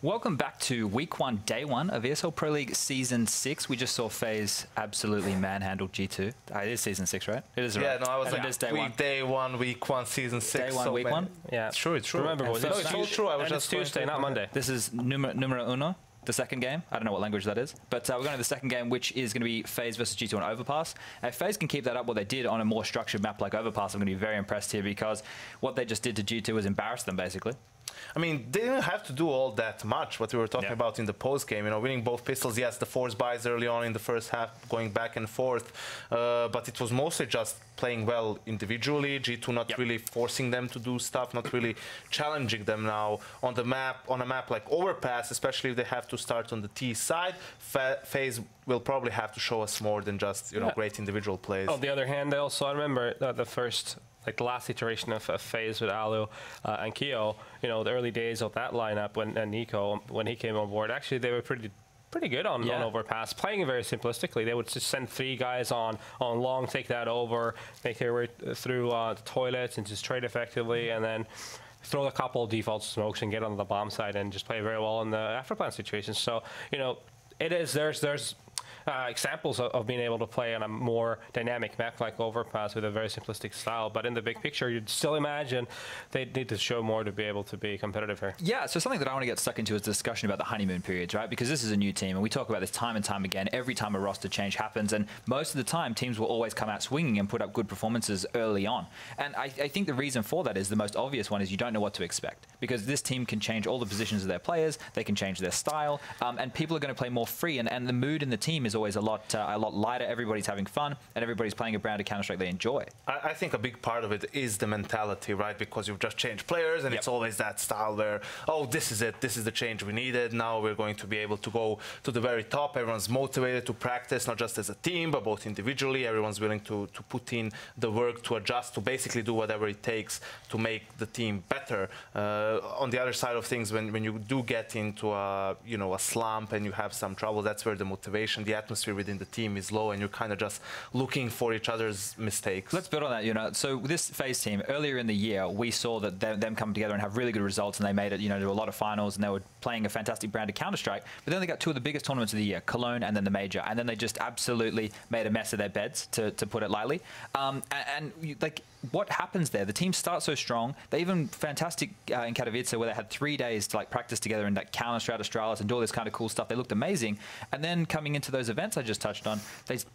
Welcome back to week 1, day 1 of ESL Pro League Season 6. We just saw FaZe absolutely manhandle G2. It is Season 6, right? It is, right? Yeah, no, I was and like, it is day 1. Day 1, week 1, Season 6. Day 1, week 1? Yeah. It's true, it's true. Remember, no, it's all true. I was just Tuesday, not Monday. This is numero uno, the second game. I don't know what language that is. But we're going to the second game, which is going to be FaZe versus G2 on Overpass. If FaZe can keep that up, what they did on a more structured map like Overpass, I'm going to be very impressed here because what they just did to G2 was embarrass them, basically. I mean, they didn't have to do all that much, what we were talking about in the post-game. You know, winning both pistols, yes, the force buys early on in the first half, going back and forth. But it was mostly just playing well individually. G2 not really forcing them to do stuff, not really challenging them now on the map, on a map like Overpass, especially if they have to start on the T side. FaZe will probably have to show us more than just, you know, great individual plays. On the other hand, I remember the last iteration of FaZe with Alu and Keo, you know, the early days of that lineup when Nico, when he came on board, actually they were pretty good on Overpass, playing it very simplistically. They would just send 3 guys on long, take that over, make their way through the toilets and just trade effectively, and then throw a couple of default smokes and get on the bomb side and just play very well in the afterplan situations. So, you know, there's examples of being able to play on a more dynamic map like Overpass with a very simplistic style, but in the big picture, you'd still imagine they'd need to show more to be able to be competitive here. Yeah, so something that I want to get stuck into is the discussion about the honeymoon periods, right? Because this is a new team, and we talk about this time and time again, every time a roster change happens, and most of the time, teams will always come out swinging and put up good performances early on. And I think the reason for that is the most obvious one is you don't know what to expect, because this team can change all the positions of their players, they can change their style, and people are going to play more free, and the mood in the team is always a lot lighter. Everybody's having fun, and everybody's playing a brand of Counter-Strike they enjoy. I think a big part of it is the mentality, right? Because you've just changed players, and it's always that style where, oh, this is it. This is the change we needed. Now we're going to be able to go to the very top. Everyone's motivated to practice, not just as a team, but both individually. Everyone's willing to put in the work, to adjust, to basically do whatever it takes to make the team better. On the other side of things, when you do get into a slump and you have some trouble, that's where the motivation, the atmosphere within the team is low, and you're kind of just looking for each other's mistakes. Let's build on that, you know. So this FaZe team, earlier in the year, we saw that them come together and have really good results, and they made it, you know, to a lot of finals, and they were playing a fantastic brand of Counter-Strike. But then they got 2 of the biggest tournaments of the year, Cologne and then the Major, and then they just absolutely made a mess of their beds, to put it lightly. Like, what happens there? The team starts so strong. They even fantastic in Katowice, where they had 3 days to like practice together in that Counter-Strike Australis and do all this kind of cool stuff. They looked amazing. And then coming into those events I just touched on,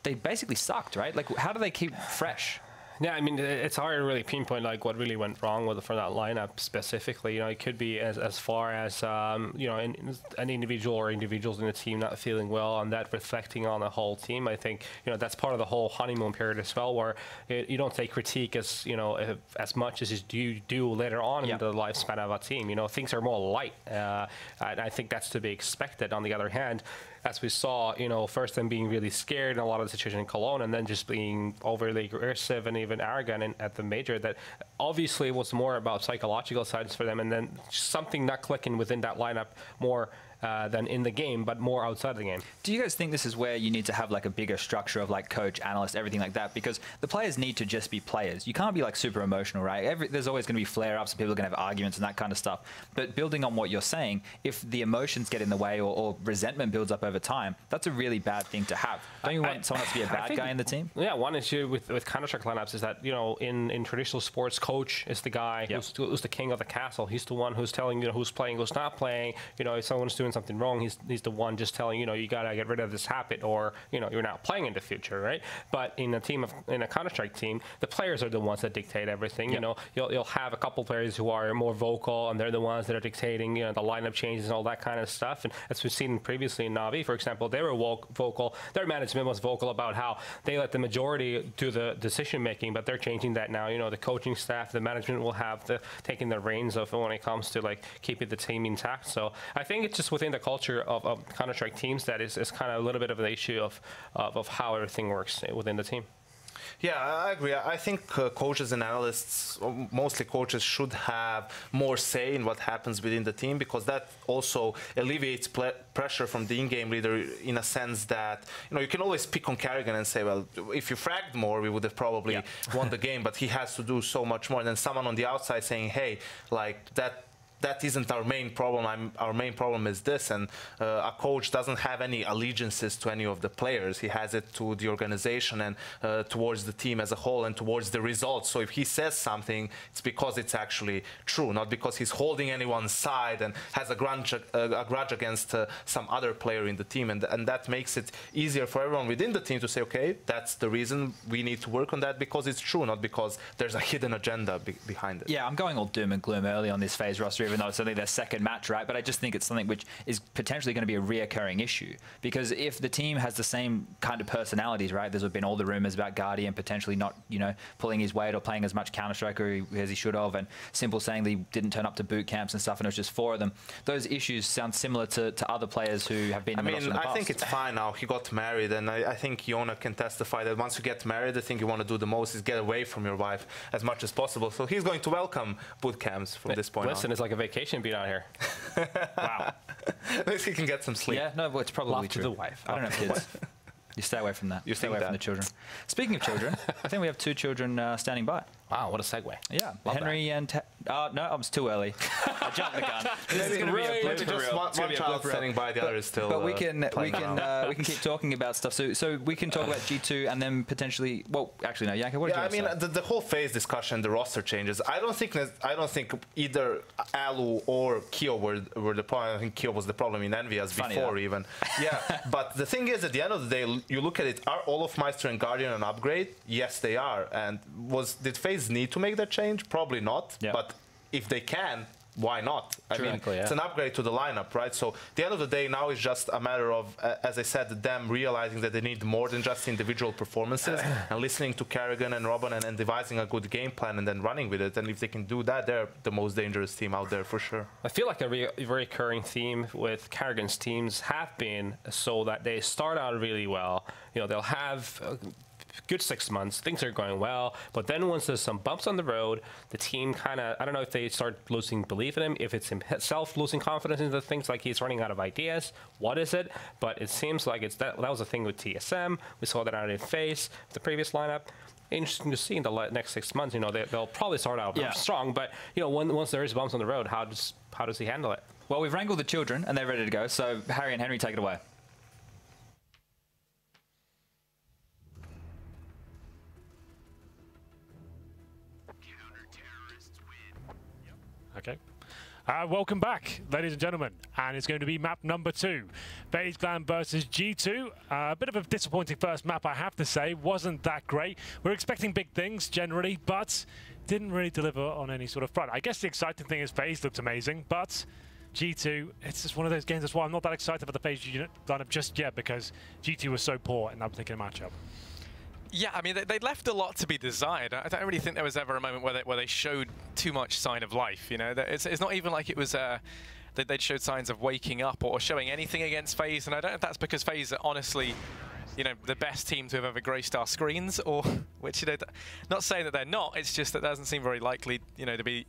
they basically sucked, right? Like, how do they keep fresh? Yeah, I mean, it's hard to really pinpoint like what really went wrong for that lineup specifically. You know, it could be as far as you know, an individual or individuals in the team not feeling well, and that reflecting on the whole team. I think, you know, that's part of the whole honeymoon period as well, where you don't take critique as, you know, as much as you do later on in the lifespan of a team. You know, things are more light, and I think that's to be expected. On the other hand, as we saw, you know, first them being really scared in a lot of the situation in Cologne, and then just being overly aggressive and even arrogant at the Major, that obviously was more about psychological sides for them, and then something not clicking within that lineup more than in the game, but more outside the game. Do you guys think this is where you need to have like a bigger structure of like coach, analyst, everything like that? Because the players need to just be players. You can't be like super emotional, right? There's always going to be flare-ups and people are going to have arguments and that kind of stuff. But building on what you're saying, if the emotions get in the way or resentment builds up over time, that's a really bad thing to have. Don't you want someone else to be a bad guy in the team? Yeah, one issue with Counter-Strike lineups is that, you know, in traditional sports, coach is the guy who's the king of the castle. He's the one who's telling, you know, who's playing, who's not playing. You know, if someone's doing something wrong, he's the one just telling, you know, you gotta get rid of this habit, or, you know, you're not playing in the future, right? But in a Counter-Strike team, the players are the ones that dictate everything. You know, you'll have a couple players who are more vocal, and they're the ones that are dictating, you know, the lineup changes and all that kind of stuff. And as we've seen previously in Navi, for example, they were vocal. Their management was vocal about how they let the majority do the decision making, but they're changing that now. You know, the coaching staff, the management will have taking the reins of when it comes to like keeping the team intact. So I think it's just within the culture of Counter-Strike teams that is kind of a little bit of an issue of how everything works within the team. Yeah, I agree. I think coaches and analysts, mostly coaches, should have more say in what happens within the team, because that also alleviates pressure from the in-game leader, in a sense that, you know, you can always pick on Carrigan and say, well, if you fragged more, we would have probably won the game, but he has to do so much more. And then someone on the outside saying, hey, like, that that isn't our main problem. Our main problem is this, and a coach doesn't have any allegiances to any of the players. He has it to the organization and towards the team as a whole and towards the results. So if he says something, it's because it's actually true, not because he's holding anyone's side and has a grudge against some other player in the team. And that makes it easier for everyone within the team to say, okay, that's the reason we need to work on that, because it's true, not because there's a hidden agenda behind it. Yeah, I'm going all doom and gloom early on this FaZe roster, even though it's only their second match, right? But I just think it's something which is potentially going to be a reoccurring issue, because if the team has the same kind of personalities, right? There's been all the rumors about Guardian potentially not, you know, pulling his weight or playing as much Counter-Strike as he should have, and Simple saying that he didn't turn up to boot camps and stuff, and it was just 4 of them. Those issues sound similar to other players who have been in the roster in the past. I think it's fine now. He got married, and I think Yona can testify that once you get married, the thing you want to do the most is get away from your wife as much as possible. So he's going to welcome boot camps from this point on. Listen, it's like a vacation being out here. Wow. At least he can get some sleep. Yeah, no, well, it's probably true. To the wife. I don't have kids. You stay away from that. You stay away from the children. Speaking of children, I think we have 2 children standing by. Wow, what a segue. Yeah, Love Henry and no, I was too early. I jumped the gun. This is going to be a blooper just reel. one child standing by, the other is still. But we can keep talking about stuff. So we can talk about G2 and then potentially. Well, actually no, Yanko. What did you say? The whole FaZe discussion, the roster changes. I don't think either Alu or Kyo were the problem. I think Kyo was the problem in Envias before even. Yeah, but the thing is, at the end of the day, you look at it. Are Olofmeister and Guardian an upgrade? Yes, they are. And did FaZe need to make that change? Probably not. Yeah. But if they can, why not? I mean, it's an upgrade to the lineup, right? So at the end of the day, now it's just a matter of, as I said, them realizing that they need more than just individual performances and listening to Kerrigan and Robin and devising a good game plan and then running with it. And if they can do that, they're the most dangerous team out there for sure. I feel like a recurring theme with Kerrigan's teams have been so that they start out really well. You know, they'll have good 6 months, things are going well, but then once there's some bumps on the road, the team kind of, I don't know if they start losing belief in him, if it's himself losing confidence in the things, like he's running out of ideas, what is it? But it seems like it's that was a thing with TSM, we saw that out in FaZe, the previous lineup. Interesting to see in the next 6 months, you know, they'll probably start out strong, but, you know, once there is bumps on the road, how does he handle it? Well, we've wrangled the children, and they're ready to go, so Harry and Henry, take it away. Okay. Welcome back, ladies and gentlemen, and it's going to be map number 2, FaZe Clan versus G2. A bit of a disappointing first map, I have to say. Wasn't that great. We're expecting big things generally, but didn't really deliver on any sort of front. I guess the exciting thing is FaZe looked amazing, but G2, it's just one of those games. That's why I'm not that excited for the FaZe lineup just yet, because G2 was so poor in that particular matchup. Yeah, I mean, they left a lot to be desired. I don't really think there was ever a moment where they showed too much sign of life, you know? It's not even like it was that they'd showed signs of waking up or showing anything against FaZe, and I don't know if that's because FaZe are honestly, you know, the best team to have ever graced our screens, or, which, you know, not saying that they're not, it's just that doesn't seem very likely, you know, to be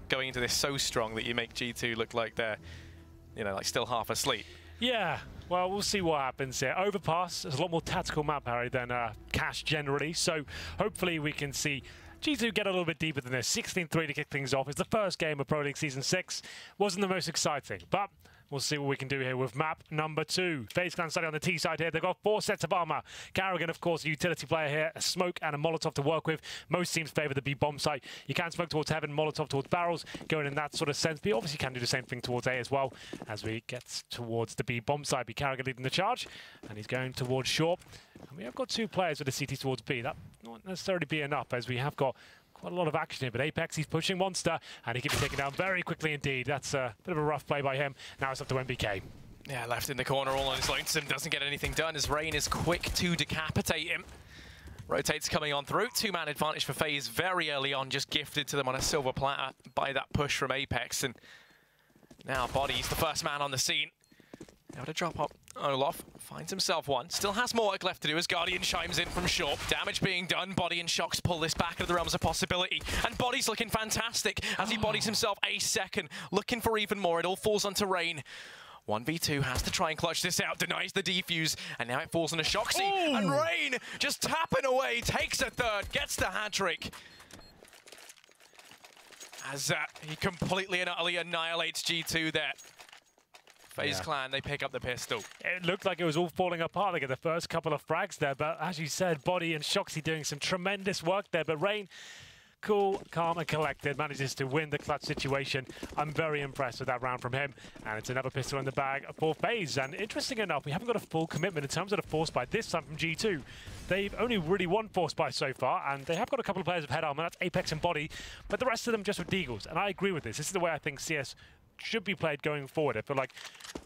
going into this so strong that you make G2 look like they're, you know, like still half asleep. Yeah, well, we'll see what happens here. Overpass is a lot more tactical map, Harry, than Cash generally, so hopefully we can see G2 get a little bit deeper than this. 16-3 to kick things off. It's the first game of Pro League Season 6. Wasn't the most exciting, but we'll see what we can do here with map number 2. FaZe Clan starting on the T side here. They've got 4 sets of armor. Kerrigan, of course, a utility player here. A smoke and a Molotov to work with. Most teams favor the B bomb site. You can smoke towards heaven, Molotov towards barrels, going in that sort of sense. But you obviously can do the same thing towards A as well as we get towards the B bomb site. Kerrigan leading the charge, and he's going towards short. And we have got 2 players with the CT towards B. That won't necessarily be enough, as we have got quite a lot of action here, but Apex, he's pushing Monster, and he can be taken down very quickly indeed. That's a bit of a rough play by him. Now it's up to MBK. Yeah, left in the corner all on his lonesome, doesn't get anything done as Rain is quick to decapitate him. Rotates coming on through, 2-man advantage for FaZe very early on, just gifted to them on a silver platter by that push from Apex, and now Body's the first man on the scene. Now to drop up, Olof finds himself one. Still has more work left to do as Guardian chimes in from short. Damage being done, Body and Shocks pull this back into the realms of possibility. And Body's looking fantastic as he bodies himself a second, looking for even more. It all falls onto Rain. 1v2 has to try and clutch this out, denies the defuse, and now it falls on a Shoxy. And Rain just tapping away, takes a third, gets the hat-trick. as he completely and utterly annihilates G2 there. FaZe Clan, they pick up the pistol. It looked like it was all falling apart. They get the first couple of frags there, but as you said, Body and Shoxy doing some tremendous work there. But Rain, cool, calm and collected, manages to win the clutch situation. I'm very impressed with that round from him. And it's another pistol in the bag for FaZe. And interesting enough, we haven't got a full commitment in terms of the force buy this time from G2. They've only really one force buy so far, and they have got a couple of players with head armor, that's Apex and Body, but the rest of them just with Deagles. And I agree with this. This is the way I think CS should be played going forward. I feel like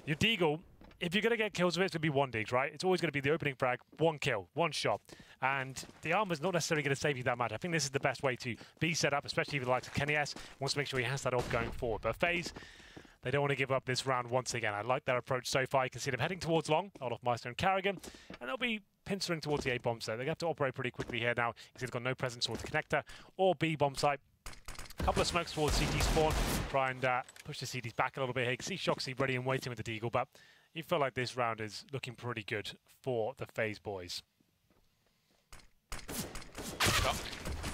your Deagle, if you're going to get kills with it, it's going to be one Deagle, right? It's always going to be the opening frag, one kill, one shot. And the armor's not necessarily going to save you that much. I think this is the best way to be set up, especially with the likes of Kenny S. Wants to make sure he has that off going forward. But FaZe, they don't want to give up this round once again. I like their approach so far. You can see them heading towards long, Olaf Meister and Carrigan, and they'll be pincering towards the A bomb site. They have to operate pretty quickly here now. He's either got no presence towards the connector or B bomb site. A couple of smokes towards CT spawn. Try and push the CTs back a little bit here. You can see Shoxy ready and waiting with the Deagle, but you feel like this round is looking pretty good for the FaZe boys.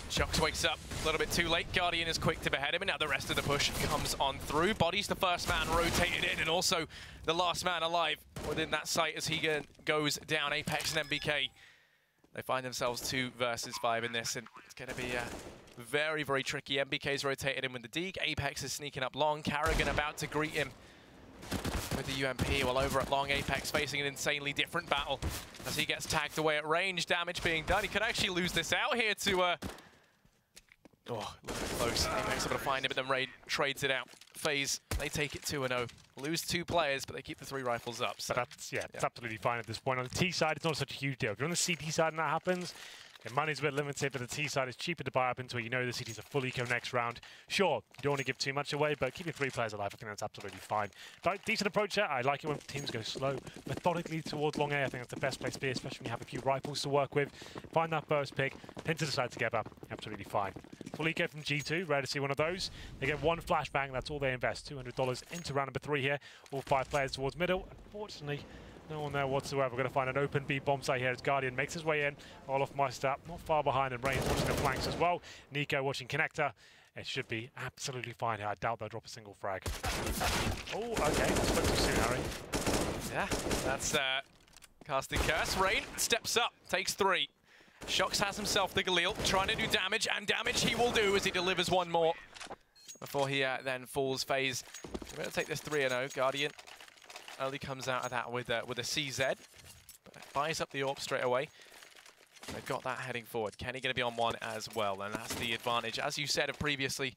Shox wakes up a little bit too late. Guardian is quick to behead him, and now the rest of the push comes on through. Body's the first man rotated in, and also the last man alive within that site as he goes down. Apex and MBK, they find themselves 2 versus 5 in this, and it's going to be very, very tricky. MBK's rotated in with the Deag. Apex is sneaking up long. Carrigan about to greet him with the UMP, while over at long, Apex facing an insanely different battle as he gets tagged away at range. Damage being done. He could actually lose this out here to... Oh, a little bit close. Apex able to find him, but then Raid trades it out. FaZe, they take it 2-0. Lose 2 players, but they keep the 3 rifles up. So, but that's, it's absolutely fine at this point. On the T side, it's not such a huge deal. If you're on the CT side and that happens, your money's a bit limited, but the T side is cheaper to buy up until you know the CT's are fully eco next round. Sure, you don't want to give too much away, but keeping 3 players alive, I think that's absolutely fine. But decent approach there. I like it when teams go slow, methodically towards long A. I think that's the best place to be, especially when you have a few rifles to work with. Find that first pick, pin to the side together, absolutely fine. Full eco from G2, rare to see one of those. They get 1 flashbang, that's all they invest. $200 into round number 3 here. All 5 players towards middle. Unfortunately, no one there whatsoever. We're going to find an open B bomb site here as Guardian makes his way in. Olaf Meister not far behind, and Rain's watching the flanks as well. Nico watching connector. It should be absolutely fine here. I doubt they'll drop a single frag. Oh, okay. Spoke too soon, Harry. Yeah, that's casting curse. Rain steps up, takes 3. Shox has himself the Galil, trying to do damage, and damage he will do as he delivers 1 more before he then falls. FaZe, we're going to take this 3-0. Guardian only comes out of that with a CZ, but buys up the AWP straight away. They've got that heading forward. Kenny going to be on 1 as well, and that's the advantage. As you said previously,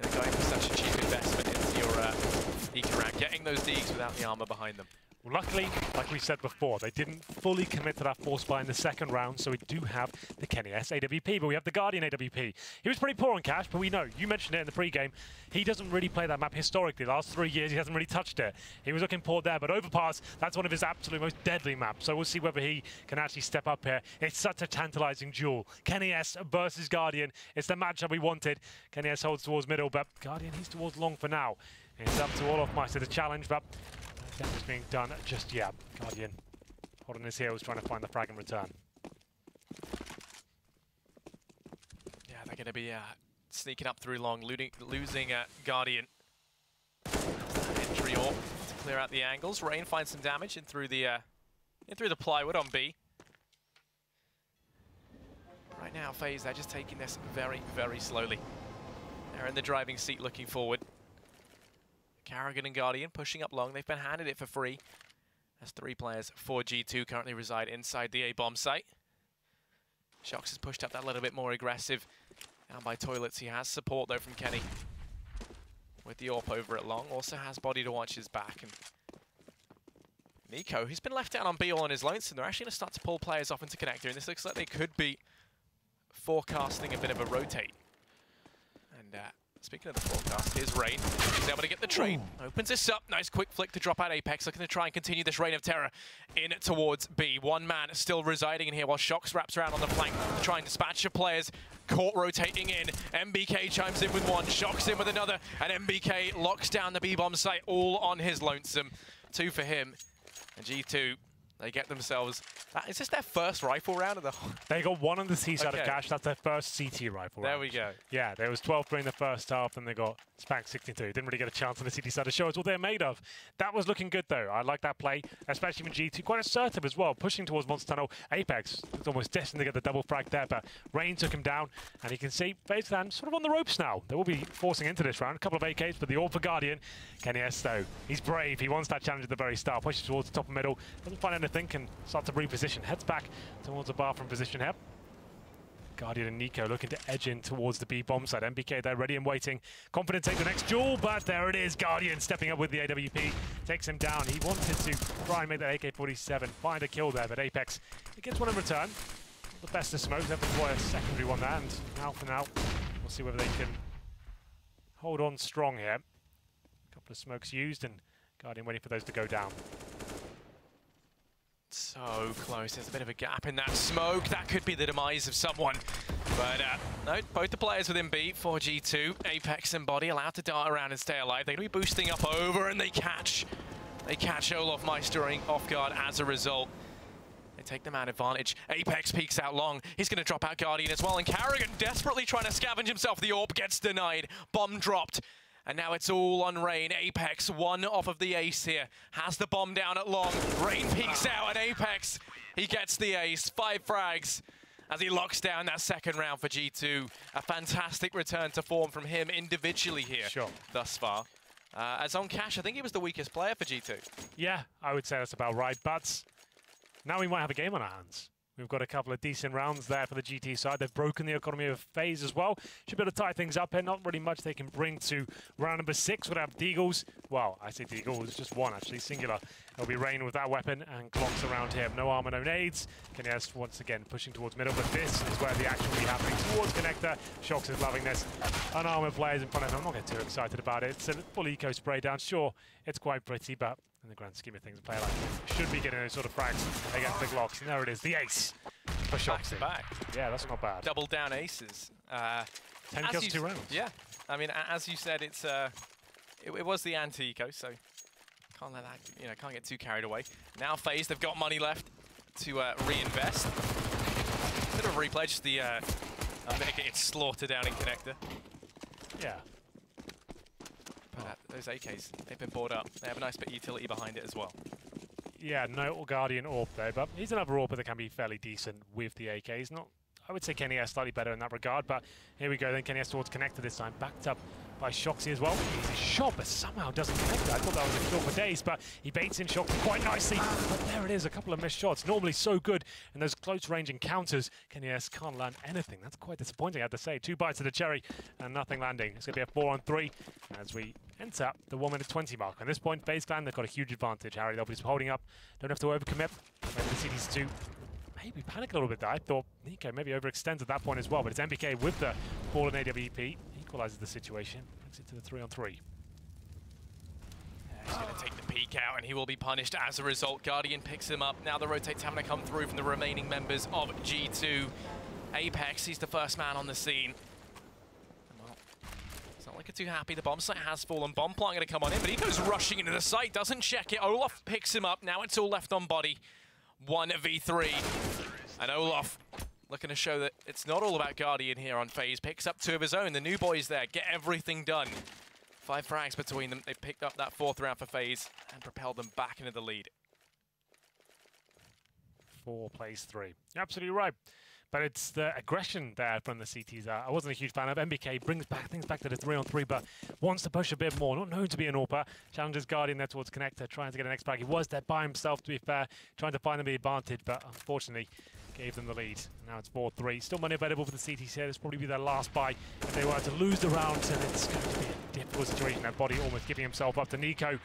going for such a cheap investment into your eco-rack, getting those Deags without the armor behind them. Well, luckily, like we said before, they didn't fully commit to that force buy in the second round, so we do have the Kenny S AWP, but we have the Guardian AWP. He was pretty poor on cash, but we know, you mentioned it in the pre-game, he doesn't really play that map historically. The last 3 years, he hasn't really touched it. He was looking poor there, but Overpass, that's one of his absolute most deadly maps, so we'll see whether he can actually step up here. It's such a tantalizing duel. Kenny S versus Guardian. It's the matchup we wanted. Kenny S holds towards middle, but Guardian, he's towards long for now. It's up to Olaf Meister to challenge, but damage being done just yet. Guardian holding his heels, trying to find the frag in return. Yeah, they're going to be sneaking up through long, losing Guardian. Entry AWP to clear out the angles. Rain finds some damage in through the plywood on B. Right now, FaZe, they're just taking this very, very slowly. They're in the driving seat looking forward. Carrigan and Guardian pushing up long. They've been handed it for free. As 3 players for G2 currently reside inside the A-bomb site. Shox has pushed up that little bit more aggressive. Down by toilets. He has support though from Kenny. With the AWP over at long. Also has Body to watch his back. And Nico, he's been left down on B all on his lonesome. They're actually going to start to pull players off into connector. And this looks like they could be forecasting a bit of a rotate. And speaking of the forecast, here's Rain. He's able to get the trade. Opens this up. Nice quick flick to drop out Apex. Looking to try and continue this reign of terror in towards B. 1 man still residing in here while Shox wraps around on the flank to try and dispatch the players. Caught rotating in. MBK chimes in with 1. Shox in with another. And MBK locks down the B-bomb site all on his lonesome. 2 for him. And G2 They get themselves... Is this their first rifle round of the... They got one on the C side of Cash. That's their first CT rifle round. There we go. Yeah, there was 12-3 in the first half, and they got spanked 62. Didn't really get a chance on the CT side to show us what they're made of. That was looking good, though. I like that play, especially from G2. Quite assertive as well, pushing towards Monster Tunnel. Apex was almost destined to get the double frag there, but Rain took him down, and you can see FaZe sort of on the ropes now. They will be forcing into this round. A couple of AKs, but the AWP for Guardian. Kenny though, he's brave. He wants that challenge at the very start. Pushes towards the top of middle. Doesn't find anything, can start to reposition. Heads back towards the bathroom position here. Guardian and Nico looking to edge in towards the B bomb side. MBK there ready and waiting. Confident to take the next duel, but there it is. Guardian stepping up with the AWP. Takes him down. He wanted to try and make that AK-47. Find a kill there, but Apex, he gets one in return. Not the best of smokes. They have to deploy a secondary one there, and now for now, we'll see whether they can hold on strong here. A couple of smokes used, and Guardian waiting for those to go down. So close. There's a bit of a gap in that smoke. That could be the demise of someone. But no, both the players within B for G2. Apex and Body allowed to dart around and stay alive. They're going to be boosting up over, and they catch Olaf Meistering off guard as a result. They take the man advantage. Apex peeks out long. He's going to drop out Guardian as well. And Carrigan desperately trying to scavenge himself. The AWP gets denied. Bomb dropped. And now it's all on Rain. Apex, one off of the ace here. Has the bomb down at long. Rain peeks out, and Apex, he gets the ace. 5 frags as he locks down that second round for G2. A fantastic return to form from him individually here thus far. As on Cash, I think he was the weakest player for G2. Yeah, I would say that's about right. But now we might have a game on our hands. We've got a couple of decent rounds there for the GT side. They've broken the economy of FaZe as well. Should be able to tie things up here. Not really much they can bring to round number 6. We'll have Deagles. Well, I say Deagles, just one actually, singular. It'll be Rain with that weapon and Glocks around him. No armor, no nades. Kanyes once again pushing towards middle, but this is where the action will be happening. Towards Connector. Shox is loving this. Unarmored players in front of him. I'm not getting too excited about it. It's a full eco spray down. Sure, it's quite pretty, but in the grand scheme of things, a player like him should be getting those sort of frags against the Glocks. And there it is, the ace. For Shoxy. Back. Yeah, that's not bad. Double down aces. 10 kills, 2 rounds. Yeah, I mean, as you said, it's it was the anti-eco, so can't let that, can't get too carried away. Now FaZe, they've got money left to reinvest. Bit of a replay, just the get slaughtered down in Connector. Yeah. But those AKs, they've been bought up. They have a nice bit of utility behind it as well. Yeah, no Guardian AWP though, but he's another AWP that can be fairly decent with the AKs. Not, I would say Kenny S slightly better in that regard, but here we go then. Kenny S towards Connector this time, backed up by Shoxy as well. Easy shot, but somehow doesn't connect. I thought that was a kill for days, but he baits in Shoxy quite nicely. But there it is, a couple of missed shots. Normally so good in those close range encounters. Kenny S can't land anything. That's quite disappointing, I have to say. 2 bites of the cherry and nothing landing. It's going to be a 4-on-3 as we enter the 1-minute 20 mark. At this point, FaZe clan, they've got a huge advantage. Harry, they'll be holding up. Don't have to overcommit. Maybe the CDs do. Maybe panic a little bit there. I thought Nico maybe overextends at that point as well, but it's MBK with the ball in AWP. Equalizes the situation. Brings it to the 3-on-3. He's going to take the peek out, and he will be punished as a result. Guardian picks him up. Now the rotate's having to come through from the remaining members of G2. Apex, he's the first man on the scene. Well, it's not looking too happy. The bomb site has fallen. Bomb plant going to come on in, but he goes rushing into the site, doesn't check it. Olaf picks him up. Now it's all left on Body. 1v3. And Olaf looking to show that it's not all about Guardian here on FaZe. Picks up 2 of his own. The new boys there get everything done. 5 frags between them. They picked up that 4th round for FaZe and propelled them back into the lead. 4 plays 3. You're absolutely right. But it's the aggression there from the CTs. I wasn't a huge fan of. MBK brings things back to the 3-on-3, but wants to push a bit more. Not known to be an AWPer. Challenges Guardian there towards Connector, trying to get an next frag. He was there by himself, to be fair, trying to find them the advantage, but unfortunately gave them the lead. Now it's 4-3. Still money available for the CTs here. This will probably be their last buy if they were to lose the round, and it's going to be a difficult situation. That Body almost giving himself up to Nico.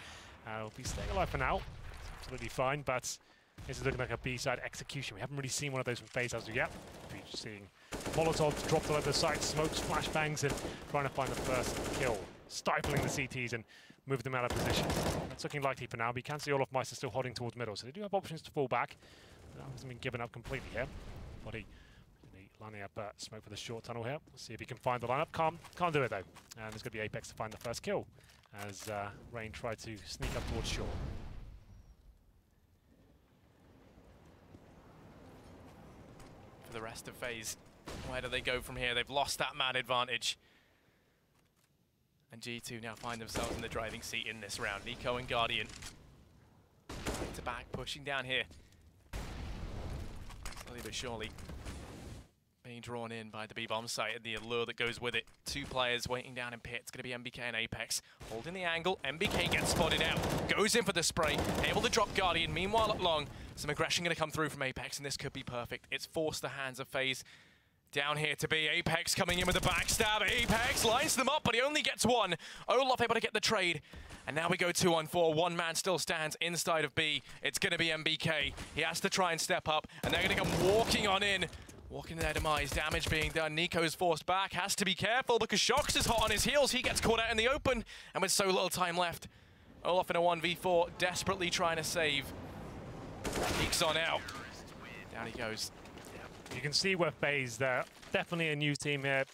He'll be staying alive for now. It's absolutely fine, but this is looking like a B-side execution. We haven't really seen one of those from FaZe as of yet. We're just seeing Molotovs dropped all over the site, smokes, flashbangs, and trying to find the first kill. Stifling the CTs and moving them out of position. That's looking likely for now, but you can see Olaf Meister still holding towards middle, so they do have options to fall back. That hasn't been given up completely here. Body lining up smoke for the short tunnel here. We'll see if he can find the lineup. Can't do it though. And there's going to be Apex to find the first kill as Rain tried to sneak up towards shore. rest of FaZe. Where do they go from here? They've lost that man advantage. And G2 now find themselves in the driving seat in this round. Nico and Guardian. Back to back, pushing down here. Slowly but surely. Being drawn in by the B-bomb site and the allure that goes with it. Two players waiting down in pit. It's going to be MBK and Apex. Holding the angle. MBK gets spotted out. Goes in for the spray. Able to drop Guardian. Meanwhile at long, some aggression going to come through from Apex, and this could be perfect. It's forced the hands of FaZe down here to be. Apex coming in with a backstab. Apex lines them up, but he only gets one. Olaf able to get the trade. And now we go 2-on-4. One man still stands inside of B. It's going to be MBK. He has to try and step up, and they're going to come walking on in. Walking to their demise, damage being done. Nico's forced back, has to be careful because Shox is hot on his heels. He gets caught out in the open, and with so little time left, Olaf in a 1v4, desperately trying to save. Peeks on out. Down he goes. You can see where FaZe, they're definitely a new team here.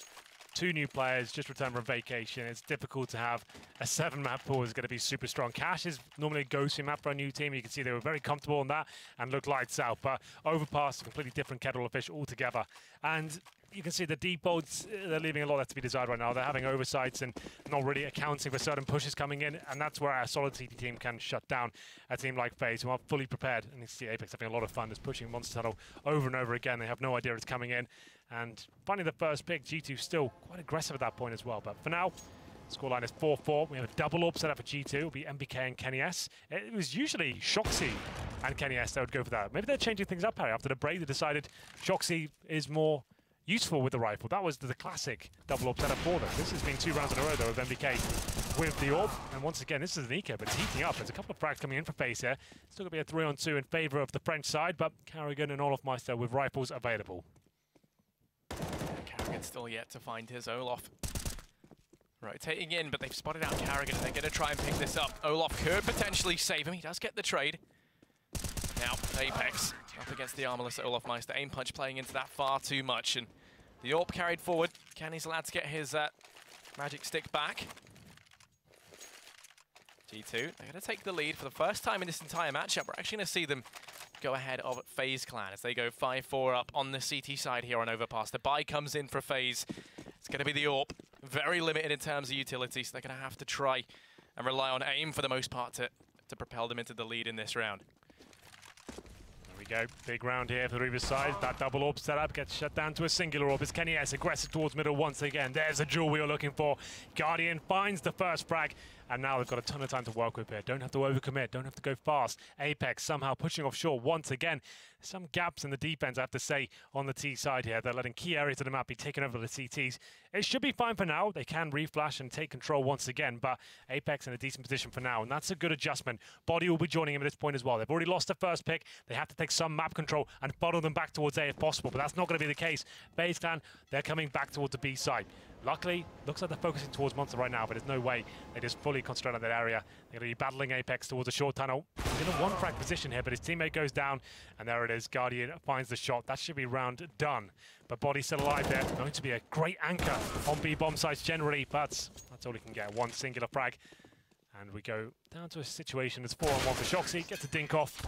Two new players just returned from vacation. It's difficult to have a 7-map pool is going to be super strong. Cash is normally a go-to map for a new team. You can see they were very comfortable on that and looked lights out. But Overpass, a completely different kettle of fish altogether. And you can see the defaults, they're leaving a lot left to be desired right now. They're having oversights and not really accounting for certain pushes coming in. And that's where our solid CT team can shut down a team like FaZe, who are fully prepared. And you see Apex having a lot of fun just pushing Monster Tunnel over and over again. They have no idea it's coming in. And finding the first pick, G2 still quite aggressive at that point as well. But for now, scoreline is 4-4. We have a double AWP set up for G2. It'll be MBK and Kenny S. It was usually Shoxy and Kenny S that would go for that. Maybe they're changing things up, Harry. After the break, they decided Shoxy is more useful with the rifle. That was the classic double AWP setup for them. This has been 2 rounds in a row, though, of MBK with the AWP. And once again, this is an eco, but it's heating up. There's a couple of frags coming in for FaZe here. Still going to be a 3-on-2 in favor of the French side, but Carrigan and Olaf Meister with rifles available. Carrigan's still yet to find his Olaf. Rotating in, but they've spotted out Carrigan. They're going to try and pick this up. Olaf could potentially save him. He does get the trade. Now, Apex up against the armorless Olaf Meister. Aim punch playing into that far too much. And the AWP carried forward. Kenny's allowed to get his magic stick back. G2, they're going to take the lead for the first time in this entire matchup. We're actually going to see them go ahead of FaZe Clan as they go 5-4 up on the CT side here on Overpass. The buy comes in for FaZe. It's going to be the AWP. Very limited in terms of utility, so they're going to have to try and rely on aim for the most part to propel them into the lead in this round. There we go. Big round here for the Reaver's side. That double AWP setup gets shut down to a singular AWP. As Kenny S aggressive towards middle once again. There's a duel we were looking for. Guardian finds the first frag. And now they've got a ton of time to work with here. Don't have to overcommit. Don't have to go fast. Apex somehow pushing offshore once again. Some gaps in the defense, I have to say, on the T side here. They're letting key areas of the map be taken over the CTs. It should be fine for now. They can reflash and take control once again. But Apex in a decent position for now. And that's a good adjustment. Body will be joining him at this point as well. They've already lost the first pick. They have to take some map control and funnel them back towards A if possible. But that's not going to be the case. FaZe Clan, they're coming back towards the B side. Luckily, looks like they're focusing towards Monster right now, but there's no way they just fully concentrate on that area. They're going to be battling Apex towards a short tunnel. He's in a 1-frag position here, but his teammate goes down, and there it is. Guardian finds the shot. That should be round done. But Body's still alive there. Going to be a great anchor on B-bomb sites generally, but that's all he can get. One singular frag. And we go down to a situation that's 4-on-1 for Shoxy. Gets a dink off.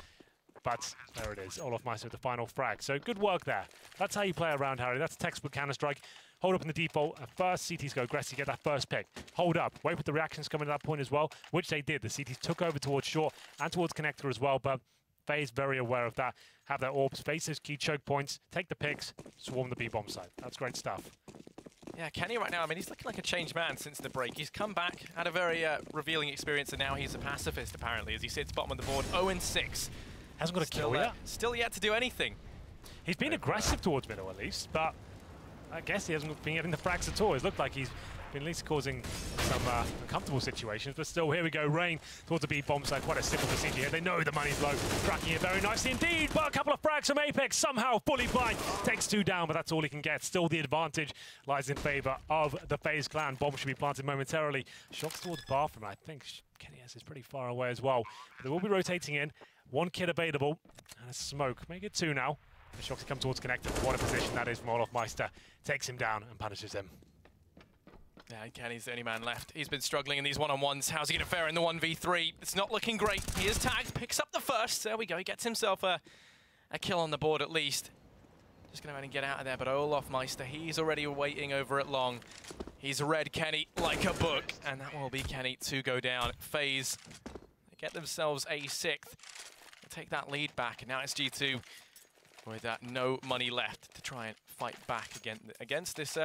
But there it is. Olaf Meister with the final frag. So good work there. That's how you play around, Harry. That's textbook Counter-Strike. Hold up in the default. At first, CTs go aggressive, get that first pick. Hold up. Wait for the reactions coming at that point as well, which they did. The CTs took over towards short and towards connector as well, but FaZe very aware of that. Have their AWPs, face those key choke points, take the picks, swarm the B-bomb side. That's great stuff. Yeah, Kenny right now, I mean, he's looking like a changed man since the break. He's come back, had a very revealing experience, and now he's a pacifist, apparently, as he sits bottom of the board, 0-6. Hasn't got a kill yet. Still yet to do anything. He's been aggressive towards middle, at least, but I guess he hasn't been getting the frags at all. It's looked like he's been at least causing some uncomfortable situations, but still, here we go. Rain towards the B-bomb side. Quite a simple procedure here. They know the money's low. Tracking it very nicely indeed, but a couple of frags from Apex. Somehow fully blind. Takes 2 down, but that's all he can get. Still, the advantage lies in favor of the FaZe Clan. Bomb should be planted momentarily. Shots towards bathroom. I think Kenny S is pretty far away as well. But they will be rotating in. 1 kid available, and a smoke. Make it 2 now. The Shoxy come towards connector. What a position that is from Olaf Meister. Takes him down and punishes him. Yeah, and Kenny's the only man left. He's been struggling in these one-on-ones. How's he going to fare in the 1v3? It's not looking great. He is tagged, picks up the first. There we go. He gets himself a kill on the board at least. Just going to get out of there, but Olofmeister, he's already waiting over at long. He's read Kenny like a book, and that will be Kenny to go down. FaZe, they get themselves a 6th. They take that lead back, and now it's G2 with no money left to try and fight back against this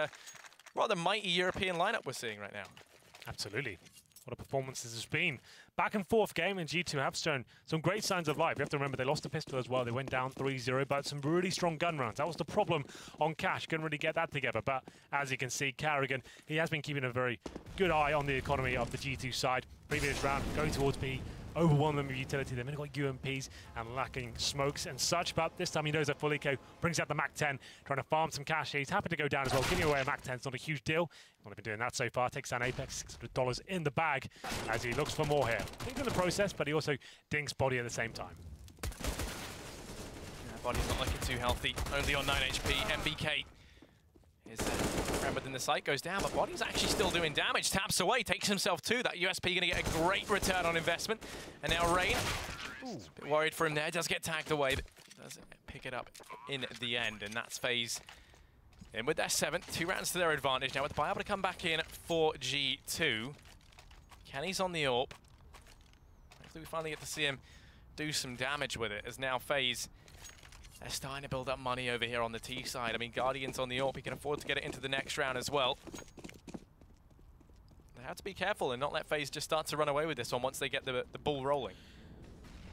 rather mighty European lineup we're seeing right now. Absolutely. What a performance this has been. Back and forth game, and G2 have shown some great signs of life. You have to remember they lost the pistol as well. They went down 3-0, but some really strong gun rounds. That was the problem on Cash. Couldn't really get that together. But as you can see, Carrigan, he has been keeping a very good eye on the economy of the G2 side. Previous round, going towards B, overwhelmed them with utility. They've only got UMPs and lacking smokes and such, but this time he knows that Fuliko brings out the MAC-10, trying to farm some cash. He's happy to go down as well. Giving away a MAC-10 is not a huge deal. He's not been doing that so far. Takes down Apex, $600 in the bag as he looks for more here. He's in the process, but he also dinks Body at the same time. Yeah, Body's not looking too healthy. Only on 9 HP. MBK is remembered in the site, goes down, but Body's actually still doing damage. Taps away, takes himself too. That USP going to get a great return on investment. And now Rain, a bit worried for him there, does get tagged away, but does pick it up in the end. And that's FaZe in with their 7th, 2 rounds to their advantage. Now with the buy able to come back in for G2. Kenny's on the AWP. Hopefully we finally get to see him do some damage with it, as now FaZe, they're starting to build up money over here on the T side. I mean, Guardian's on the AWP. He can afford to get it into the next round as well. They have to be careful and not let FaZe just start to run away with this one once they get the ball rolling.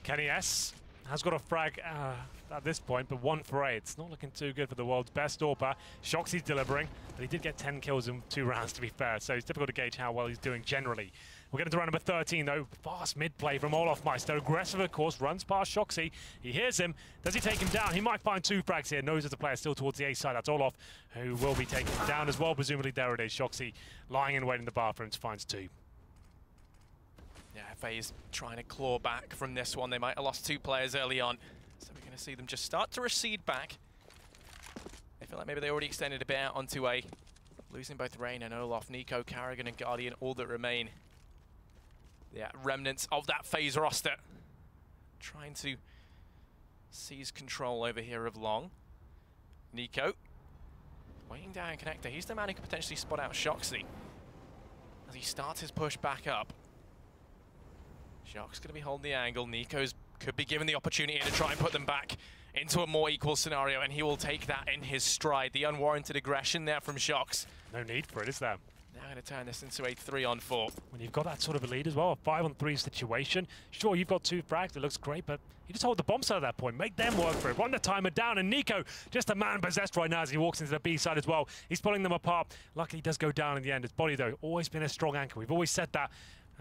Kenny S has got a frag at this point, but 1 for 8. It's not looking too good for the world's best AWPer. Shoxy's delivering, but he did get 10 kills in 2 rounds, to be fair, so it's difficult to gauge how well he's doing generally. We're getting to round number 13, though. Fast mid-play from Olofmeister. Aggressive, of course, runs past Shoxy. He hears him. Does he take him down? He might find 2 frags here. Knows there's a player still towards the A side. That's Olof, who will be taken down as well. Presumably there it is. Shoxy lying in wait in the bathrooms, finds 2. Yeah, FaZe trying to claw back from this one. They might have lost 2 players early on, so we're going to see them just start to recede back. They feel like maybe they already extended a bit out onto A. Losing both Rain and Olof, Nico, Carrigan and Guardian, all that remain. Yeah, remnants of that FaZe roster. Trying to seize control over here of long. Nico, waiting down connector. He's the man who could potentially spot out Shoxy as he starts his push back up. Shock's going to be holding the angle. Nico's could be given the opportunity to try and put them back into a more equal scenario, and he will take that in his stride. The unwarranted aggression there from Shox. No need for it, is there? Now going to turn this into a 3-on-4. When you've got that sort of a lead as well, a 5-on-3 situation, sure, you've got 2 frags, it looks great, but you just hold the bomb side at that point, make them work for it, run the timer down, and Nico, just a man possessed right now as he walks into the B side as well. He's pulling them apart. Luckily, he does go down in the end. His Body, though, always been a strong anchor. We've always said that.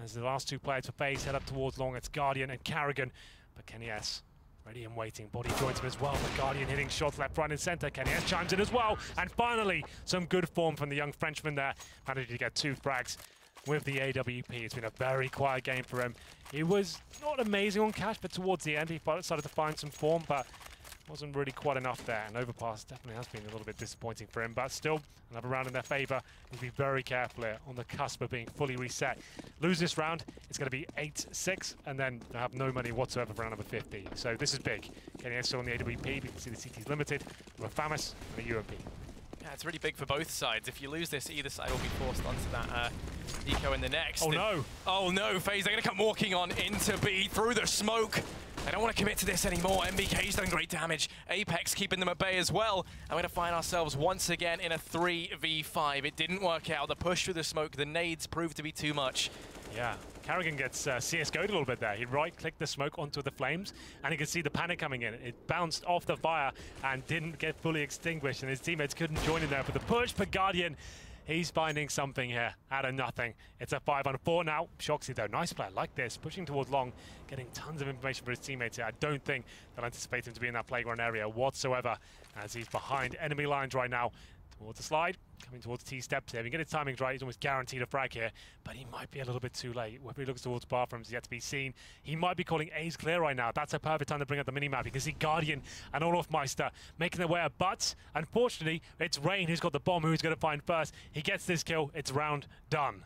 As the last 2 players for FaZe head up towards long, it's Guardian and Carrigan, but Kenny S ready and waiting. Body joins him as well, but Guardian hitting shots left, right, and centre. Kenny S chimes in as well, and finally, some good form from the young Frenchman there. Managed to get 2 frags with the AWP. It's been a very quiet game for him. He was not amazing on Cash, but towards the end, he started to find some form, but wasn't really quite enough there. And Overpass definitely has been a little bit disappointing for him, but still, another round in their favour. He'll be very careful here on the cusp of being fully reset. Lose this round, it's going to be 8-6, and then they'll have no money whatsoever for round number 50. So this is big. Kenny S on the AWP, you can see the CT's limited, with a FAMAS and a UMP. Yeah, it's really big for both sides. If you lose this, either side will be forced onto that Nico in the next. Oh no! Oh no, FaZe, they're going to come walking on into B through the smoke. They don't want to commit to this anymore. MBK's done great damage. Apex keeping them at bay as well. And we're going to find ourselves once again in a 3v5. It didn't work out. The push through the smoke, the nades proved to be too much. Yeah, Carrigan gets CSGO'd a little bit there. He right-clicked the smoke onto the flames, and he could see the panic coming in. It bounced off the fire and didn't get fully extinguished, and his teammates couldn't join in there for the push. But Guardian, he's finding something here out of nothing. It's a 5-on-4 now. Shoxy, though, nice player like this, pushing towards long, getting tons of information for his teammates here. I don't think they'll anticipate him to be in that playground area whatsoever, as he's behind enemy lines right now. Towards the slide, coming towards T-steps here. If he get his timings right, he's almost guaranteed a frag here, but he might be a little bit too late. Whether he looks towards bathrooms, yet to be seen. He might be calling A's clear right now. That's a perfect time to bring up the minimap. You can see Guardian and Olofmeister making their way up, but unfortunately, it's Rain who's got the bomb, who's going to find first. He gets this kill. It's round done.